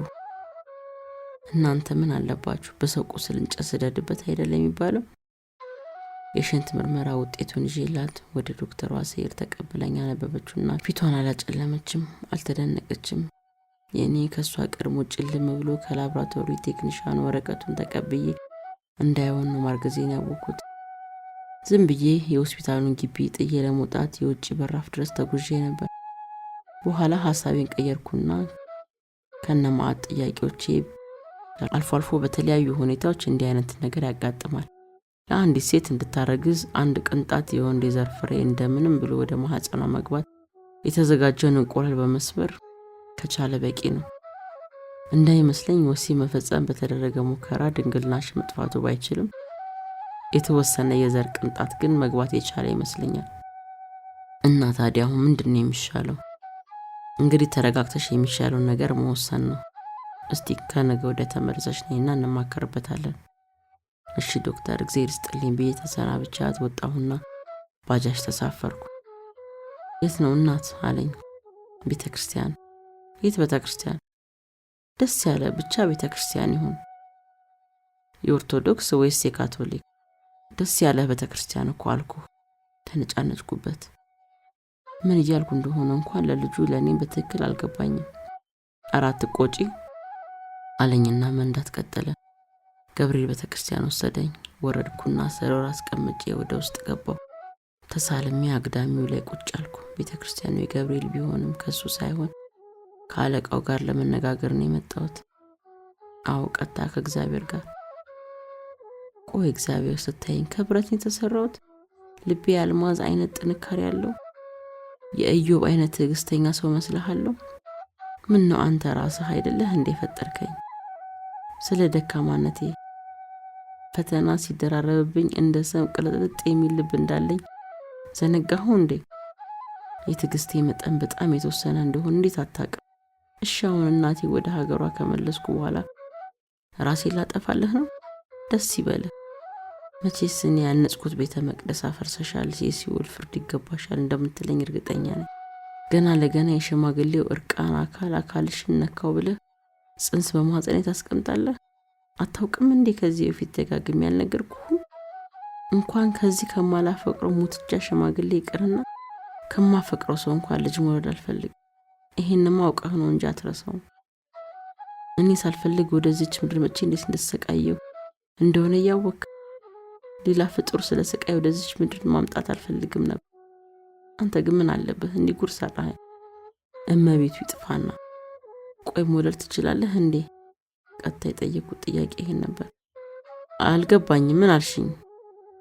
እናንተ ምን አለባችሁ? በሰው ቁስል እንጨት ስደድበት አይደል የሚባለው? የሽንት ምርመራ ውጤቱን ይዤላት ወደ ዶክተሯ ስሄድ ተቀብለኝ አነበበችውና ፊቷን አላጨለመችም፣ አልተደነቀችም። የኔ ከሷ ቀድሞ ጭልም ብሎ ከላብራቶሪ ቴክኒሻን ወረቀቱን ተቀብዬ እንዳይሆን ነው ማርገዜን ያወኩት። ዝም ብዬ የሆስፒታሉን ግቢ ጥዬ ለመውጣት የውጭ በራፍ ድረስ ተጉዤ ነበር። በኋላ ሐሳቤን ቀየርኩና ከነማአት ጥያቄዎቼ አልፎ አልፎ በተለያዩ ሁኔታዎች እንዲህ አይነት ነገር ያጋጥማል። ለአንዲት ሴት እንድታረግዝ አንድ ቅንጣት የወንድ የዘር ፍሬ እንደምንም ብሎ ወደ ማህፀኗ መግባት የተዘጋጀውን እንቁላል በመስበር ከቻለ በቂ ነው። እንዳይመስለኝ ወሲብ መፈጸም በተደረገ ሙከራ ድንግልናሽ መጥፋቱ ባይችልም የተወሰነ የዘር ቅንጣት ግን መግባት የቻለ ይመስለኛል። እና ታዲያ አሁን ምንድነው የሚሻለው? እንግዲህ ተረጋግተሽ የሚሻለውን ነገር መወሰን ነው። እስቲ ከነገ ወደ ተመርዘሽ ነይና እንማከርበታለን። እሺ ዶክተር፣ እግዚአብሔር ይስጥልኝ ብዬ ተሰናብቻት ወጣሁና ባጃጅ ተሳፈርኩ። የት ነው እናት አለኝ። ቤተክርስቲያን። የት ቤተክርስቲያን? ደስ ያለ ብቻ ቤተክርስቲያን ይሁን። የኦርቶዶክስ ወይስ የካቶሊክ? ደስ ያለ ቤተክርስቲያን እኮ አልኩ። ተነጫነጭኩበት። ምን እያልኩ እንደሆነ እንኳን ለልጁ ለኔም በትክክል አልገባኝም። አራት ቆጪ አለኝና መንዳት ቀጠለ። ገብርኤል ቤተክርስቲያን ወሰደኝ። ወረድኩና ሰሮር አስቀምጬ ወደ ውስጥ ገባሁ። ተሳልሜ አግዳሚው ላይ ቁጭ አልኩ። ቤተክርስቲያኑ የገብርኤል ቢሆንም ከሱ ሳይሆን ከአለቃው ጋር ለመነጋገር ነው የመጣሁት። አዎ ቀጥታ ከእግዚአብሔር ጋር። ቆይ እግዚአብሔር ስታየኝ ከብረት የተሰራሁት ልቤ አልማዝ አይነት ጥንካሬ ያለው የኢዮብ አይነት ትዕግስተኛ ሰው መስለሃለሁ? ምን ነው አንተ ራስህ አይደለህ እንዴ ፈጠርከኝ? ስለ ደካማነቴ ፈተና ሲደራረብብኝ እንደ ሰም ቅልጥልጥ የሚል ልብ እንዳለኝ ዘነጋሁ እንዴ? የትዕግስቴ መጠን በጣም የተወሰነ እንደሆነ እንዴት አታውቅም? እሺ አሁን እናቴ ወደ ሀገሯ ከመለስኩ በኋላ ራሴን ላጠፋለህ ነው? ደስ ይበል። መቼስ እኔ ያነጽኩት ቤተ መቅደስ አፈርሰሻል፣ የሲኦል ፍርድ ይገባሻል እንደምትለኝ እርግጠኛ ነኝ። ገና ለገና የሽማግሌው እርቃን አካልሽን ነካው ብለህ ጽንስ በማህፀኔ ታስቀምጣለህ? አታውቅም እንዴ ከዚህ በፊት ደጋግሜ ያልነገርኩህ? እንኳን ከዚህ ከማላፈቅረው ሙትቻ ሽማግሌ ይቅርና ከማፈቅረው ሰው እንኳን ልጅ መውለድ አልፈልግም። ይሄንማ አውቀህ ነው እንጂ አትረሳውም። እኔ ሳልፈልግ ወደዚች ምድር መቼ እንዴት እንደተሰቃየው እንደሆነ ያወቅ ሌላ ፍጡር ስለ ስቃይ ወደዚች ምድር ማምጣት አልፈልግም ነበር። አንተ ግን ምን አለበት እንዲህ ጉር ሰራህ? እመቤቱ ይጥፋና ቆይ መውለድ ትችላለህ እንዴ? ቀጥታ የጠየቁት ጥያቄ ይሄን ነበር። አልገባኝም፣ ምን አልሽኝ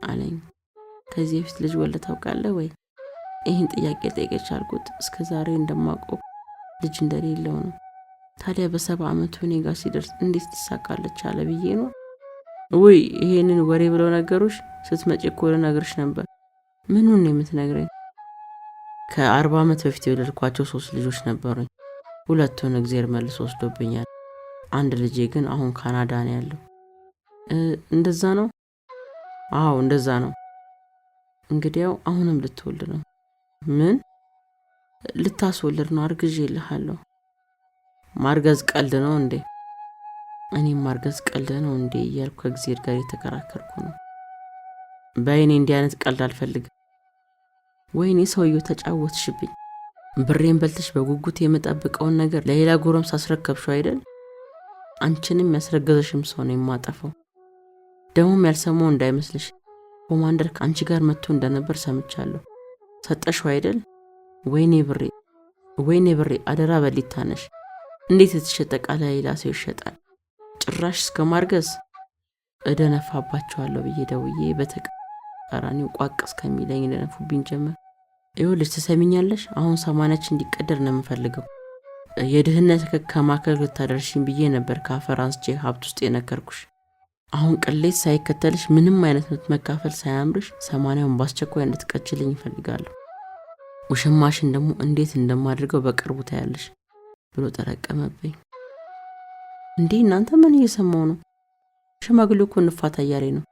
አለኝ። ከዚህ በፊት ልጅ ወልደህ ታውቃለህ ወይ? ይሄን ጥያቄ ጠይቄች አልኩት። እስከዛሬ እንደማውቀው ልጅ እንደሌለው ነው። ታዲያ በ70 ዓመቱ እኔ ጋር ሲደርስ እንዴት ሊሳካለች አለ ብዬ ነው። ወይ ይሄንን ወሬ ብለው ነገሩሽ? ስትመጪ እኮ ልነግርሽ ነበር። ምኑን ነው የምትነግረኝ? ከ40 ዓመት በፊት የወለድኳቸው 3 ልጆች ነበሩኝ። ሁለቱን እግዚአብሔር መልሶ ወስዶብኛል። አንድ ልጄ ግን አሁን ካናዳ ነው ያለው። እንደዛ ነው? አዎ እንደዛ ነው። እንግዲያው አሁንም ልትወልድ ነው። ምን ልታስወልድ ነው? አርግዤልሃለሁ። ማርገዝ ቀልድ ነው እንዴ? እኔም ማርገዝ ቀልድ ነው እንዴ እያልኩ ከእግዚአብሔር ጋር የተከራከርኩ ነው። በእኔ እንዲህ አይነት ቀልድ አልፈልግም። ወይኔ ሰውየው ተጫወትሽብኝ። ብሬን በልተሽ በጉጉት የምጠብቀውን ነገር ለሌላ ጎረምሳ አስረከብሽው አይደል? አንቺንም ያስረገዘሽም ሰው ነው የማጠፋው። ደሞም ያልሰማው እንዳይመስልሽ ኮማንደር ከአንቺ ጋር መጥቶ እንደነበር ሰምቻለሁ። ሰጠሽው አይደል? ወይኔ ብሬ አደራ በሊታነሽ። እንዴት የተሸጠ ቃል ለሌላ ሰው ይሸጣል? ጭራሽ እስከ ማርገዝ እደነፋባቸዋለሁ ብዬ ደውዬ በተቃራኒው ቋቅ እስከሚለኝ እንደነፉብኝ ጀመር። ይኸውልሽ ትሰሚኛለሽ? አሁን 80 እንዲቀደር ነው የምፈልገው። የድህነት ከማከል ልታደርሽኝ ብዬ ነበር ከአፈር አንስቼ ሀብት ውስጥ የነከርኩሽ። አሁን ቅሌት ሳይከተልሽ ምንም አይነት መካፈል ሳያምርሽ 80ውን በአስቸኳይ እንድትቀጭልኝ እፈልጋለሁ። ውሽማሽን ደግሞ እንዴት እንደማድርገው በቅርቡ ታያለሽ ብሎ ጠረቀመብኝ። እንዴ እናንተ ምን እየሰማው ነው? ሽማግሌው እኮ እንፋታ እያለኝ ነው።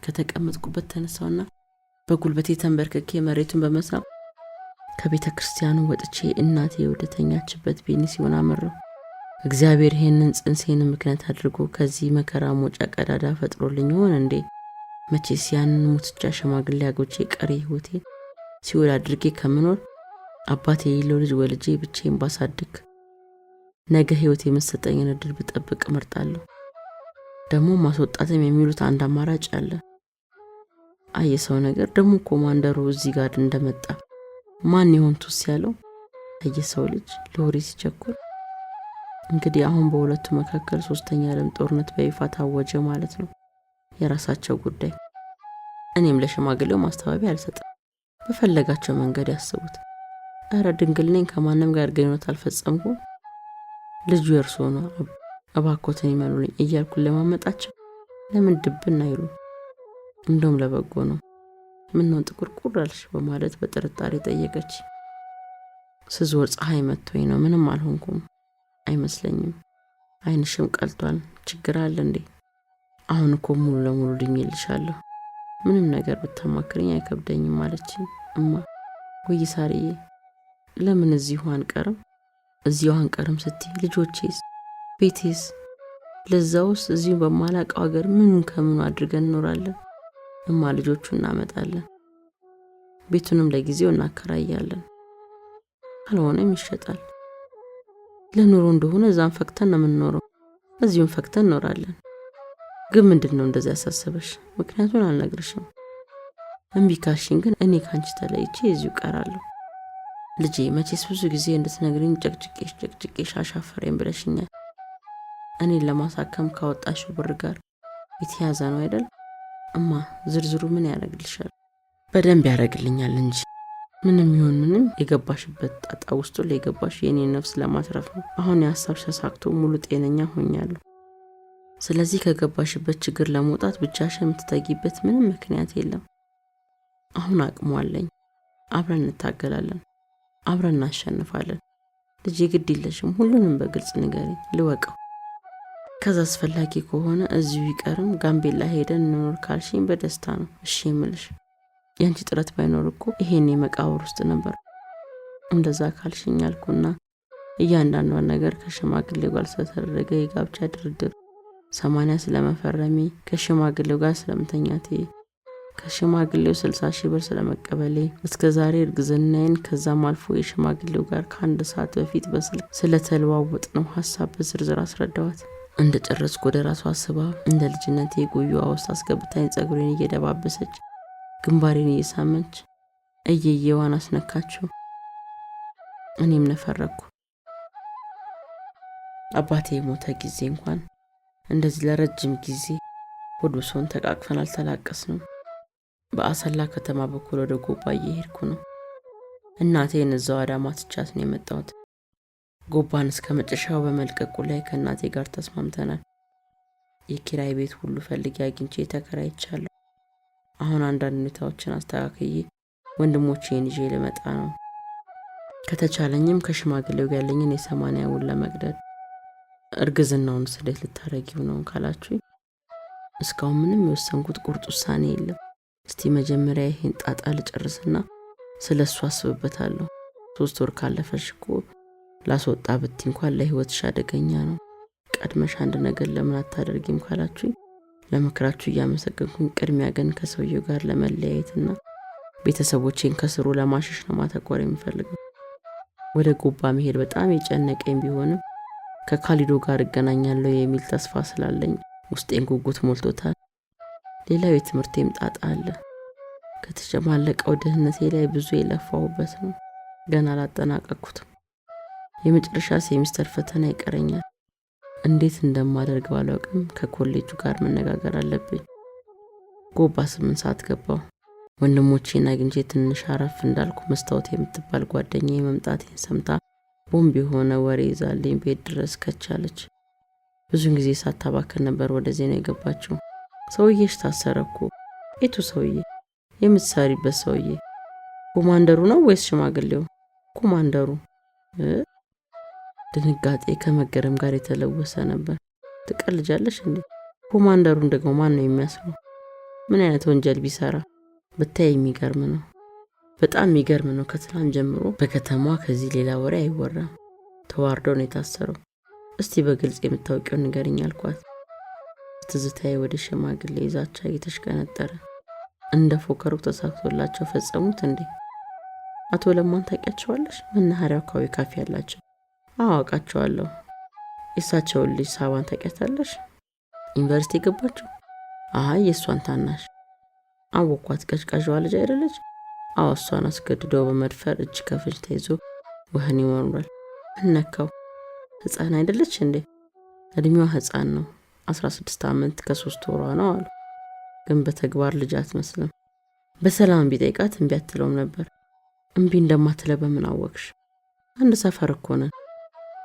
ከተቀመጥኩበት ተነሳውና በጉልበቴ ተንበርክኬ መሬቱን በመሳም ከቤተ ክርስቲያኑ ወጥቼ እናቴ ወደተኛችበት ቤኒሲዮን አመራው። እግዚአብሔር ይሄንን ጽንሴን ምክንያት አድርጎ ከዚህ መከራ መውጫ ቀዳዳ ፈጥሮልኝ ይሆን እንዴ? መቼስ ያንን ሙትቻ ሽማግሌ አጎቼ ቀሪ ህይወቴ ሲወል አድርጌ ከምኖር አባቴ የሌለው ልጅ ወልጄ ብቻዬን ባሳድግ ነገ ህይወቴ የምትሰጠኝን እድል ብጠብቅ እመርጣለሁ። ደግሞ ማስወጣትም የሚሉት አንድ አማራጭ አለ። አየሰው ነገር ደግሞ ኮማንደሩ እዚህ ጋር እንደመጣ ማን ይሆን ቱስ ያለው? አየሰው ልጅ ለወሬ ሲቸኩል። እንግዲህ አሁን በሁለቱ መካከል ሶስተኛ ዓለም ጦርነት በይፋ ታወጀ ማለት ነው። የራሳቸው ጉዳይ። እኔም ለሽማግሌው ማስተባበያ አልሰጥም። በፈለጋቸው መንገድ ያስቡት። አረ ድንግል ነኝ፣ ከማንም ጋር ግንኙነት አልፈጸምኩም፣ ልጁ የርሶ ነው፣ እባክዎትን ይመኑልኝ እያልኩ ለማመጣቸው ለምን ድብና አይሉ? እንደውም ለበጎ ነው። ምን ነው ጥቁርቁር አልሽ በማለት በጥርጣሬ ጠየቀች። ስዞር ፀሐይ መጥቶኝ ነው፣ ምንም አልሆንኩም። አይመስለኝም። አይንሽም ቀልቷል። ችግር አለ እንዴ? አሁን እኮ ሙሉ ለሙሉ ድኜልሻለሁ። ምንም ነገር ብታማክረኝ አይከብደኝም አለችኝ። እማ ወይ ሳሪዬ ለምን እዚሁ አንቀርም? እዚሁ አንቀርም ስትይ ልጆቼስ ቤቴስ? ለዛውስ እዚሁ በማላውቀው ሀገር ምኑን ከምኑ አድርገን እንኖራለን? እማ ልጆቹን እናመጣለን፣ ቤቱንም ለጊዜው እናከራያለን፣ ካልሆነም ይሸጣል። ለኑሮ እንደሆነ እዛም ፈክተን ነው የምንኖረው፣ እዚሁም ፈክተን እንኖራለን። ግን ምንድነው እንደዛ ያሳሰበሽ? ምክንያቱን አልነግርሽም። እምቢ ካልሽኝ ግን እኔ ካንቺ ተለይቼ እዚሁ ቀራለሁ። ልጄ መቼስ ብዙ ጊዜ እንድትነግሪኝ ጨቅጭቄሽ አሻፈረኝ ብለሽኛል። እኔን ለማሳከም ካወጣሽው ብር ጋር የተያዘ ነው አይደል? እማ ዝርዝሩ ምን ያደርግልሻል? በደንብ ያደርግልኛል እንጂ ምንም ይሁን ምንም የገባሽበት ጣጣ ውስጥ ለገባሽ የኔን ነፍስ ለማትረፍ ነው። አሁን የሐሳብሽ ተሳክቶ ሙሉ ጤነኛ ሆኛለሁ። ስለዚህ ከገባሽበት ችግር ለመውጣት ብቻሽን የምትተጊበት ምንም ምክንያት የለም። አሁን አቅሙ አለኝ። አብረን እንታገላለን፣ አብረን እናሸንፋለን። ልጄ ግድ የለሽም፣ ሁሉንም በግልጽ ንገሪኝ ልወቀው። ከዛ አስፈላጊ ከሆነ እዚሁ ይቀርም ጋምቤላ ሄደን እንኖር ካልሽኝ በደስታ ነው እሺ የምልሽ። ያንቺ ጥረት ባይኖር እኮ ይሄን መቃብር ውስጥ ነበር። እንደዛ ካልሽኝ አልኩና እያንዳንዷን ነገር ከሽማግሌው ጋር ስለተደረገ የጋብቻ ድርድር፣ 80 ስለመፈረሜ፣ ከሽማግሌው ጋር ስለምተኛቴ፣ ከሽማግሌው 60,000 ብር ስለመቀበሌ፣ እስከ ዛሬ እርግዝናዬን፣ ከዛም አልፎ የሽማግሌው ጋር ከ1 ሰዓት በፊት በስልክ ስለተለዋወጥ ነው ሀሳብ በዝርዝር አስረዳዋት። እንደ ጨረስኩ ወደ ራሷ አስባ እንደ ልጅነቴ ጉያዋ ውስጥ አስገብታኝ ጸጉሬን እየደባበሰች ግንባሬን እየሳመች እየየዋን አስነካችው። እኔም ነፈረኩ። አባቴ የሞተ ጊዜ እንኳን እንደዚህ ለረጅም ጊዜ ሆድ ብሶን ተቃቅፈን አልተላቀስንም። በአሰላ ከተማ በኩል ወደ ጎባ እየሄድኩ ነው። እናቴን እዛው አዳማ ትቻት ነው የመጣሁት። ጎባን እስከ መጨረሻው በመልቀቁ ላይ ከእናቴ ጋር ተስማምተናል። የኪራይ ቤት ሁሉ ፈልጌ አግኝቼ ተከራይቻለሁ። አሁን አንዳንድ ሁኔታዎችን አስተካክዬ ወንድሞቼን ይዤ ልመጣ ነው። ከተቻለኝም ከሽማግሌው ጋር ያለኝን የ80 ውል ለመቅደድ። እርግዝናውን እንዴት ልታረጊው ነው ካላችሁኝ እስካሁን ምንም የወሰንኩት ቁርጥ ውሳኔ የለም። እስቲ መጀመሪያ ይሄን ጣጣ ልጨርስና ስለሱ አስብበታለሁ። 3 ወር ካለፈሽ እኮ ላስወጣ ብቲ እንኳን ለህይወትሽ አደገኛ ነው። ቀድመሽ አንድ ነገር ለምን አታደርጊም ካላችሁኝ ለምክራችሁ እያመሰገንኩኝ፣ ቅድሚያ ግን ከሰውየው ጋር ለመለያየትና ቤተሰቦቼን ከስሩ ለማሸሽ ነው ማተኮር የምፈልገው። ወደ ጎባ መሄድ በጣም የጨነቀኝ ቢሆንም ከካሊዶ ጋር እገናኛለሁ የሚል ተስፋ ስላለኝ ውስጤን ጉጉት ሞልቶታል። ሌላው የትምህርቴም ጣጣ አለ። ከተጨማለቀው ድህነቴ ላይ ብዙ የለፋሁበት ነው። ገና አላጠናቀቅኩትም። የመጨረሻ ሴሚስተር ፈተና ይቀረኛል። እንዴት እንደማደርግ ባላውቅም ከኮሌጁ ጋር መነጋገር አለብኝ። ጎባ 8 ሰዓት ገባሁ። ወንድሞቼን አግኝቼ ትንሽ አረፍ እንዳልኩ መስታወት የምትባል ጓደኛዬ መምጣቴን ሰምታ ቦምብ የሆነ ወሬ ይዛልኝ ቤት ድረስ ከቻለች። ብዙን ጊዜ ሳታባክን ነበር ወደዚህ ነው የገባችው። ሰውዬሽ ታሰረ እኮ። የቱ ሰውዬ? የምትሰሪበት ሰውዬ? ኮማንደሩ ነው ወይስ ሽማግሌው? ኮማንደሩ። ድንጋጤ ከመገረም ጋር የተለወሰ ነበር። ትቀልጃለሽ እንዴ? ኮማንደሩን ደግሞ ማን ነው የሚያስረው? ምን አይነት ወንጀል ቢሰራ? ብታይ የሚገርም ነው። በጣም የሚገርም ነው። ከትላንት ጀምሮ በከተማዋ ከዚህ ሌላ ወሬ አይወራም። ተዋርዶ ነው የታሰረው። እስቲ በግልጽ የምታውቂው ንገሪኝ አልኳት። ትዝታዬ ወደ ሽማግሌ ዛቻ እየተሽቀነጠረ እንደ ፎከሩ ተሳክቶላቸው ፈጸሙት እንዴ? አቶ ለማን ታውቂያቸዋለሽ? መናኸሪያው አካባቢ ካፌ ያላቸው። አውቃቸዋለሁ። የእሳቸውን ልጅ ሳባን ታውቂያታለሽ? ዩኒቨርሲቲ የገባችው? አይ የእሷን ታናሽ። አወኳት። ቀዥቃዥዋ ልጅ አይደለች? አዎ እሷን አስገድዶ በመድፈር እጅ ከፍንጅ ተይዞ ወህኒ ወርውሯል። እነካው። ህፃን አይደለች እንዴ? እድሜዋ ህፃን ነው። 16 ዓመት ከ3 ወሯ ነው አሉ። ግን በተግባር ልጅ አትመስልም። በሰላም ቢጠይቃት እምቢ አትለውም ነበር። እምቢ እንደማትለው በምን አወቅሽ? አንድ ሰፈር እኮ ነን።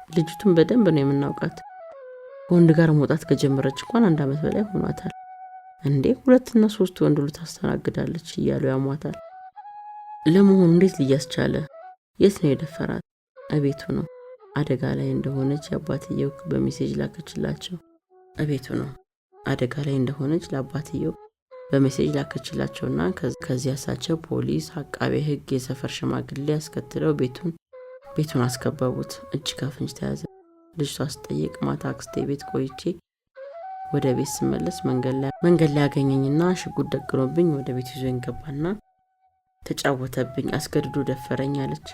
ልጅቱን በደንብ ነው የምናውቃት። ወንድ ጋር መውጣት ከጀመረች እንኳን 1 ዓመት በላይ ሆኗታል። እንዴ 2 እና 3 ወንድ ሁሉ ታስተናግዳለች እያሉ ያሟታል። ለመሆኑ እንዴት ሊያስቻለ? የት ነው የደፈራት? እቤቱ ነው። አደጋ ላይ እንደሆነች የአባትየው በሜሴጅ ላከችላቸው። እቤቱ ነው። አደጋ ላይ እንደሆነች ለአባትየው በሜሴጅ ላከችላቸውና ከዚያ እሳቸው ፖሊስ፣ አቃቤ ሕግ፣ የሰፈር ሽማግሌ ያስከትለው ቤቱን አስከበቡት። እጅ ከፍንጅ ተያዘ። ልጅቷ ስጠይቅ ማታ አክስቴ ቤት ቆይቼ ወደ ቤት ስመለስ መንገድ ላይ ያገኘኝና ሽጉጥ ደቅኖብኝ ወደ ቤት ይዞኝ ገባና ተጫወተብኝ፣ አስገድዶ ደፈረኝ አለች።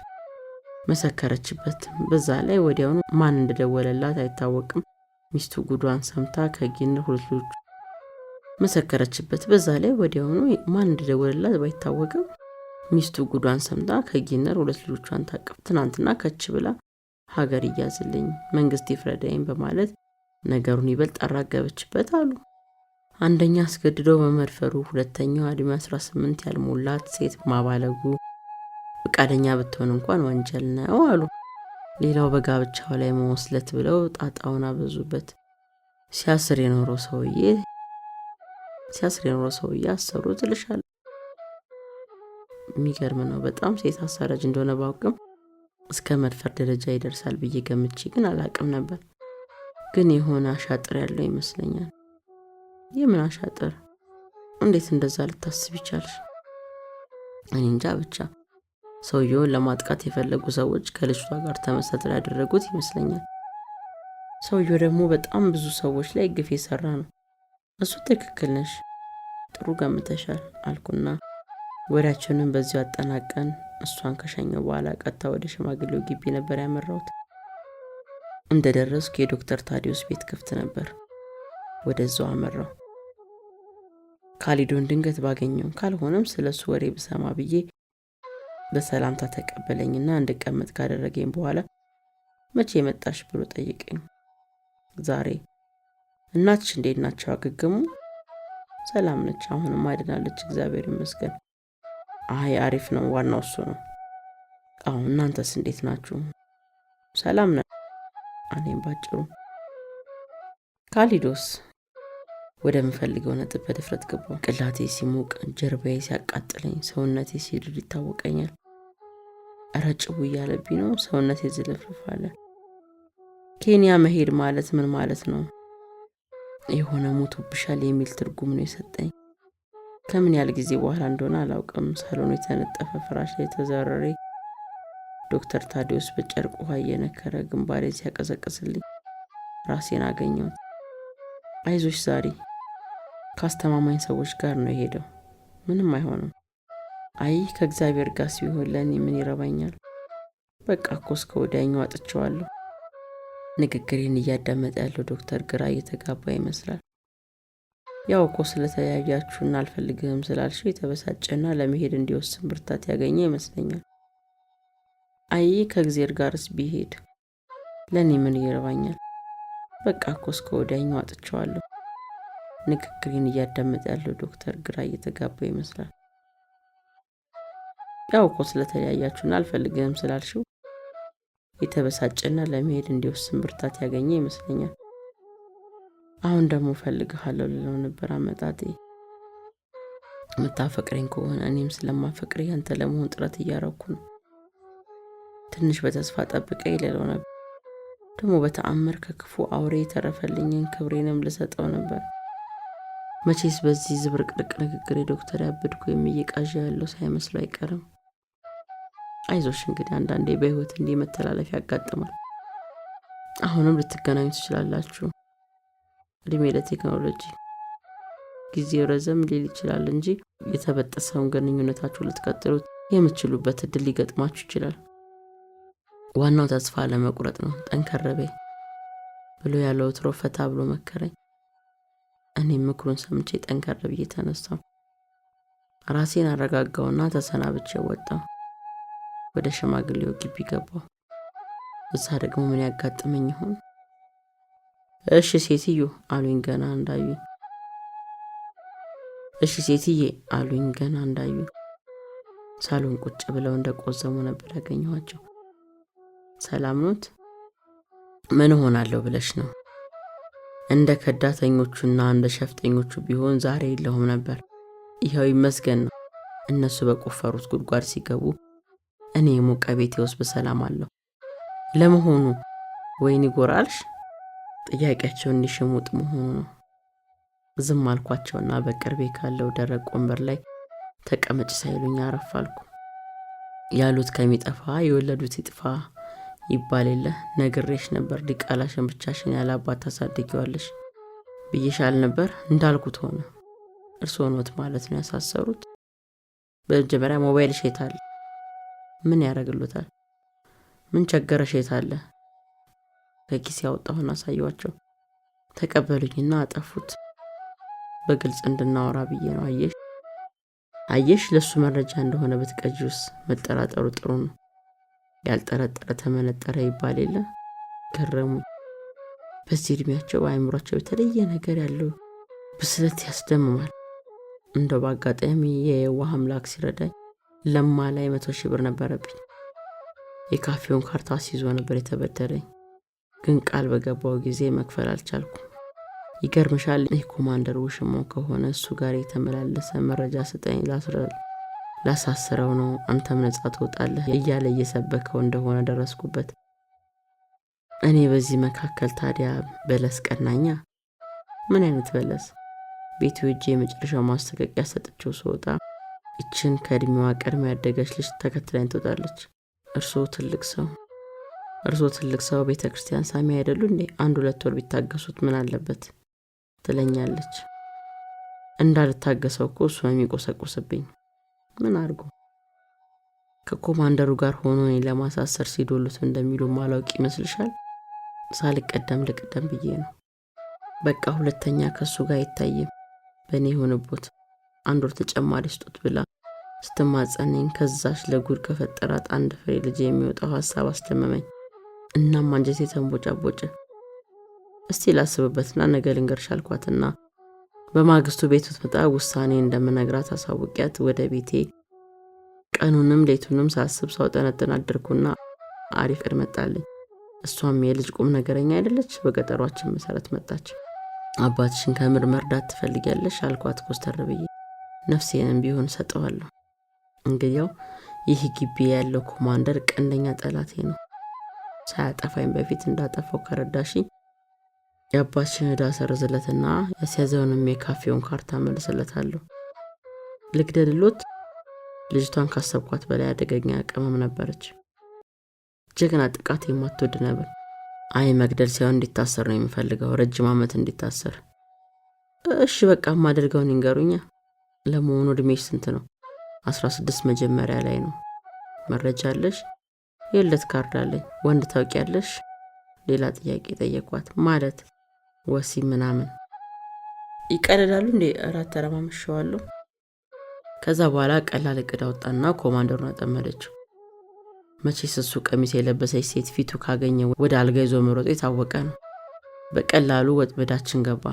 መሰከረችበት። በዛ ላይ ወዲያውኑ ማን እንደደወለላት አይታወቅም። ሚስቱ ጉዷን ሰምታ ከጊንር 2 ልጆች መሰከረችበት። በዛ ላይ ወዲያውኑ ማን እንደደወለላት ባይታወቅም ሚስቱ ጉዷን ሰምታ ከጊንር 2 ልጆቿን ታቀፍ ትናንትና ከች ብላ ሀገር ይያዝልኝ መንግስት ይፍረዳኝ በማለት ነገሩን ይበልጥ አራገበችበት አሉ። አንደኛ አስገድዶ በመድፈሩ፣ ሁለተኛው እድሜ 18 ያልሞላት ሴት ማባለጉ ፈቃደኛ ብትሆን እንኳን ወንጀል ነው አሉ። ሌላው በጋብቻው ላይ መወስለት ብለው ጣጣውን አበዙበት። ሲያስር የኖረው ሰውዬ አሰሩ ትልሻል። የሚገርም ነው በጣም። ሴት አሳራጅ እንደሆነ ባውቅም እስከ መድፈር ደረጃ ይደርሳል ብዬ ገምቼ ግን አላቅም ነበር። ግን የሆነ አሻጥር ያለው ይመስለኛል። የምን አሻጥር? እንዴት እንደዛ ልታስብ ይቻልሽ? እኔ እንጃ ብቻ ሰውየውን ለማጥቃት የፈለጉ ሰዎች ከልጅቷ ጋር ተመሳጥረው ያደረጉት ይመስለኛል። ሰውየው ደግሞ በጣም ብዙ ሰዎች ላይ ግፍ የሰራ ነው። እሱ ትክክል ነሽ። ጥሩ ጥሩ ገምተሻል አልኩና ወሬያችንን በዚሁ አጠናቀን እሷን ከሸኘው በኋላ ቀጥታ ወደ ሽማግሌው ግቢ ነበር ያመራሁት። እንደደረስኩ የዶክተር ታዲዮስ ቤት ክፍት ነበር። ወደዛው አመራሁ። ካሊዶን ድንገት ባገኘው ካልሆነም ስለሱ ወሬ ብሰማ ብዬ በሰላምታ ተቀበለኝና እንድቀመጥ ካደረገኝ በኋላ መቼ መጣሽ ብሎ ጠየቀኝ። ዛሬ። እናትሽ እንዴት ናቸው? አገገሙ? ሰላም ነች፣ አሁንም አድናለች፣ እግዚአብሔር ይመስገን። አይ አሪፍ ነው፣ ዋናው እሱ ነው። አሁን እናንተስ እንዴት ናችሁ? ሰላም ነን። እኔም ባጭሩ። ካሊዶስ ወደ ምፈልገው ነጥብ በድፍረት ገባሁ። ቅላቴ ሲሞቅ፣ ጀርባዬ ሲያቃጥለኝ፣ ሰውነቴ ሲድር ይታወቀኛል። እረ ጭው እያለብኝ ነው፣ ሰውነቴ ዝልፍልፋለ። ኬንያ መሄድ ማለት ምን ማለት ነው? የሆነ ሞቶብሻል የሚል ትርጉም ነው የሰጠኝ። ከምን ያህል ጊዜ በኋላ እንደሆነ አላውቅም። ሳሎኑ የተነጠፈ ፍራሽ ላይ ተዘረሬ ዶክተር ታዲዮስ በጨርቅ ውሃ እየነከረ ግንባሬን ሲያቀዘቅስልኝ ራሴን አገኘሁት። አይዞሽ ዛሬ ከአስተማማኝ ሰዎች ጋር ነው የሄደው፣ ምንም አይሆንም። አይ ከእግዚአብሔር ጋር ሲሆን ለእኔ ምን ይረባኛል? በቃ እኮ እስከ ወዲያኛው አጥቼዋለሁ። ንግግሬን እያዳመጠ ያለው ዶክተር ግራ እየተጋባ ይመስላል። ያው እኮ ስለተለያያችሁና አልፈልግህም ስላልሽው የተበሳጨና ለመሄድ እንዲወስን ብርታት ያገኘ ይመስለኛል። አይ ከእግዚአብሔር ጋርስ ቢሄድ ለእኔ ምን ይረባኛል? በቃ እኮ እስከ ወዲያኛው አጥቼዋለሁ። ንግግሬን እያዳመጠ ያለው ዶክተር ግራ እየተጋባ ይመስላል። ያው እኮ ስለተለያያችሁና አልፈልግህም ስላልሽው የተበሳጨና ለመሄድ እንዲወስን ብርታት ያገኘ ይመስለኛል። አሁን ደግሞ ፈልግሃለሁ ልለው ነበር አመጣጤ። የምታፈቅረኝ ከሆነ እኔም ስለማፈቅርህ ያንተ ለመሆን ጥረት እያረኩ ነው። ትንሽ በተስፋ ጠብቀኝ ልለው ነበር። ደግሞ በተአምር ከክፉ አውሬ የተረፈልኝን ክብሬንም ልሰጠው ነበር። መቼስ በዚህ ዝብርቅርቅ ንግግሬ ዶክተር ያብድኩ የሚየቃዣ ያለው ሳይመስሉ አይቀርም። አይዞሽ እንግዲህ አንዳንዴ በህይወት እንዲህ መተላለፍ ያጋጥማል። አሁንም ልትገናኙ ትችላላችሁ። እድሜ ለቴክኖሎጂ። ጊዜው ረዘም ሊል ይችላል እንጂ የተበጠሰውን ግንኙነታችሁ ልትቀጥሉት የምትችሉበት እድል ሊገጥማችሁ ይችላል። ዋናው ተስፋ ለመቁረጥ ነው። ጠንከር በይ ብሎ ያለው ወትሮ ፈታ ብሎ መከረኝ። እኔም ምክሩን ሰምቼ ጠንከር ብዬ ተነሳሁ። ራሴን አረጋጋውና ተሰናብቼ ወጣሁ። ወደ ሽማግሌው ግቢ ገባሁ። እዛ ደግሞ ምን ያጋጥመኝ ይሆን? እሺ ሴትዮ አሉኝ ገና እንዳዩኝ። እሺ ሴትዬ አሉኝ ገና እንዳዩኝ። ሳሎን ቁጭ ብለው እንደቆዘሙ ነበር ያገኘኋቸው። ሰላም ኖት? ምን ሆናለሁ ብለሽ ነው? እንደ ከዳተኞቹና እንደ ሸፍጠኞቹ ቢሆን ዛሬ የለሁም ነበር። ይኸው ይመስገን ነው። እነሱ በቆፈሩት ጉድጓድ ሲገቡ እኔ የሞቀ ቤቴ ውስጥ በሰላም አለሁ። ለመሆኑ ወይን ይጎራልሽ? ጥያቄያቸው እንዲሽሙጥ መሆኑ ነው። ዝም አልኳቸውና በቅርቤ ካለው ደረቅ ወንበር ላይ ተቀመጭ ሳይሉኝ አረፍ አልኩ። ያሉት ከሚጠፋ የወለዱት ይጥፋ ይባል የለ። ነግሬሽ ነበር ዲቃላሽን ብቻሽን ያላባት ታሳድጊዋለሽ ብዬሻል ነበር። እንዳልኩት ሆነ። እርስዎ ኖት ማለት ነው ያሳሰሩት? በመጀመሪያ ሞባይልሽ የት አለ? ምን ያደርግልዎታል? ምን ቸገረሽ? የት አለ? ከኪስ ያወጣሁና አሳየዋቸው። ተቀበሉኝና አጠፉት። በግልጽ እንድናወራ ብዬ ነው። አየሽ ለሱ መረጃ እንደሆነ ብትቀጂውስ? መጠራጠሩ ጥሩ ነው። ያልጠረጠረ ተመነጠረ ይባል የለ። ገረሙኝ። በዚህ እድሜያቸው በአእምሯቸው የተለየ ነገር ያለው ብስለት ያስደምማል። እንደው በአጋጣሚ የየዋህ አምላክ ሲረዳኝ ለማ ላይ 100,000 ብር ነበረብኝ። የካፌውን ካርታ ሲይዞ ነበር የተበደረኝ። ግን ቃል በገባው ጊዜ መክፈል አልቻልኩም። ይገርምሻል የኮማንደር ውሽማው ከሆነ እሱ ጋር የተመላለሰ መረጃ ስጠኝ ላሳስረው ነው፣ አንተም ነጻ ትወጣለህ እያለ እየሰበከው እንደሆነ ደረስኩበት። እኔ በዚህ መካከል ታዲያ በለስ ቀናኛ። ምን አይነት በለስ? ቤቱ ሄጄ የመጨረሻው ማስተካከያ ሰጥቼው ስወጣ እችን ከእድሜዋ ቀድማ ያደገች ልጅ ተከትላኝ ትወጣለች። እርስዎ ትልቅ ሰው ቤተ ክርስቲያን ሳሚ አይደሉ እንዴ? 1-2 ወር ቢታገሱት ምን አለበት ትለኛለች። እንዳልታገሰው እኮ እሱ የሚቆሰቁስብኝ። ምን አድርጎ? ከኮማንደሩ ጋር ሆኖ እኔን ለማሳሰር ሲዶሉት እንደሚሉ ማላውቅ ይመስልሻል? ሳልቀደም ልቅደም ብዬ ነው። በቃ ሁለተኛ ከሱ ጋር አይታይም፣ በእኔ ሆነቦት 1 ወር ተጨማሪ ስጡት ብላ ስትማጸነኝ ከዛች ለጉድ ከፈጠራት አንድ ፍሬ ልጅ የሚወጣው ሐሳብ አስደመመኝ። እናም አንጀቴ ተንቦጫቦጨ። እስቲ ላስብበትና ነገ ልንገርሽ አልኳትና በማግስቱ ቤት ብትመጣ ውሳኔ እንደምነግራት አሳውቂያት ወደ ቤቴ ቀኑንም ሌቱንም ሳስብ ሳውጠነጥን አደርኩና አሪፍ ቀን መጣልኝ። እሷም የልጅ ቁም ነገረኛ አይደለች። በቀጠሯችን መሰረት መጣች። አባትሽን ከምር መርዳት ትፈልጊያለሽ አልኳት ኮስተር ብዬ። ነፍሴንም ቢሆን ሰጠዋለሁ። እንግዲያው ይህ ግቢ ያለው ኮማንደር ቀንደኛ ጠላቴ ነው። ሳያጠፋኝ በፊት እንዳጠፋው ከረዳሽኝ የአባትሽን ዕዳ ሰርዝለትና ያስያዘውንም የካፌውን ካርታ መልስለታለሁ። ልግደልሎት? ልጅቷን ካሰብኳት በላይ አደገኛ ቅመም ነበረች። ጀግና ጥቃት የማትወድ ነበር። አይ መግደል ሳይሆን እንዲታሰር ነው የምፈልገው፣ ረጅም ዓመት እንዲታሰር። እሺ በቃ ማደርገውን ይንገሩኛ። ለመሆኑ እድሜሽ ስንት ነው? 16 መጀመሪያ ላይ ነው። መረጃ አለሽ? የለት ካርድ አለኝ። ወንድ ታውቂያለሽ? ሌላ ጥያቄ ጠየኳት። ማለት ወሲብ ምናምን ይቀልዳሉ እንዴ? እራት ተረማምሸዋለሁ። ከዛ በኋላ ቀላል እቅድ አወጣና ኮማንደሩን አጠመደችው። መቼስ እሱ ቀሚስ የለበሰች ሴት ፊቱ ካገኘ ወደ አልጋ ይዞ መሮጥ የታወቀ ነው። በቀላሉ ወጥመዳችን ገባ።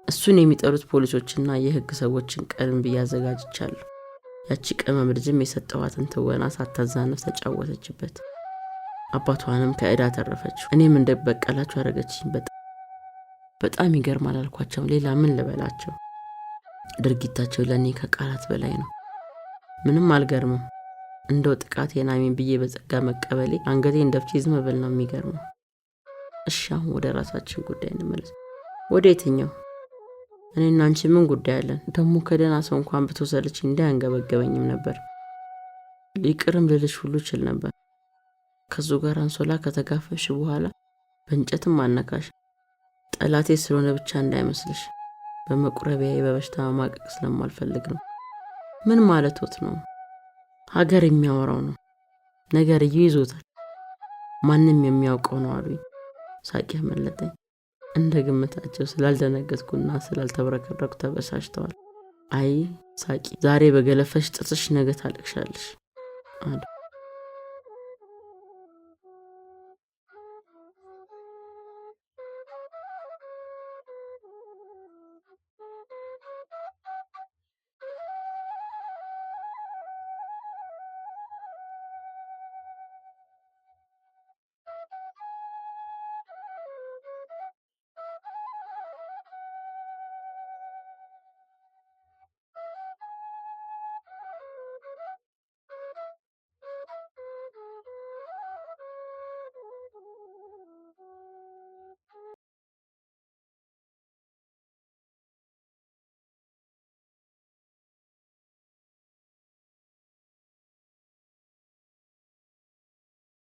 እሱን የሚጠሩት ፖሊሶችና የህግ ሰዎችን ቀልም ብዬ አዘጋጅቻለሁ። ያቺ ቅመም ልጅም የሰጠዋትን ትወና ሳታዛነፍ ተጫወተችበት። አባቷንም ከዕዳ ተረፈችው። እኔም እንደበቀላቸው አደረገችኝ። በጣም ይገርማል አልኳቸው። ሌላ ምን ልበላቸው? ድርጊታቸው ለኔ ከቃላት በላይ ነው። ምንም አልገርምም። እንደው ጥቃቴን አሜን ብዬ በጸጋ መቀበሌ አንገቴን ደፍቼ ዝም ብል ነው የሚገርመው። እሺ አሁን ወደ ራሳችን ጉዳይ እንመለስ። ወደ የትኛው? እኔና አንቺ ምን ጉዳይ አለን? ደግሞ ከደህና ሰው እንኳን ብትወሰልች እንዳያንገበገበኝም ነበር። ሊቅርም ልልሽ ሁሉ ችል ነበር። ከሱ ጋር አንሶላ ከተጋፈሽ በኋላ በእንጨትም አነካሽ። ጠላቴ ስለሆነ ብቻ እንዳይመስልሽ። በመቁረቢያዬ በበሽታ ማቀቅ ስለማልፈልግ ነው። ምን ማለቶት ነው? ሀገር የሚያወራው ነው። ነገር ይይዞታል። ማንም የሚያውቀው ነው አሉኝ። ሳቂ መለጠኝ። እንደ ግምታቸው ስላልደነገጥኩና ስላልተብረከረኩ ተበሳጭተዋል። አይ ሳቂ፣ ዛሬ በገለፈሽ ጥርስሽ ነገ ታለቅሻለሽ አሉ።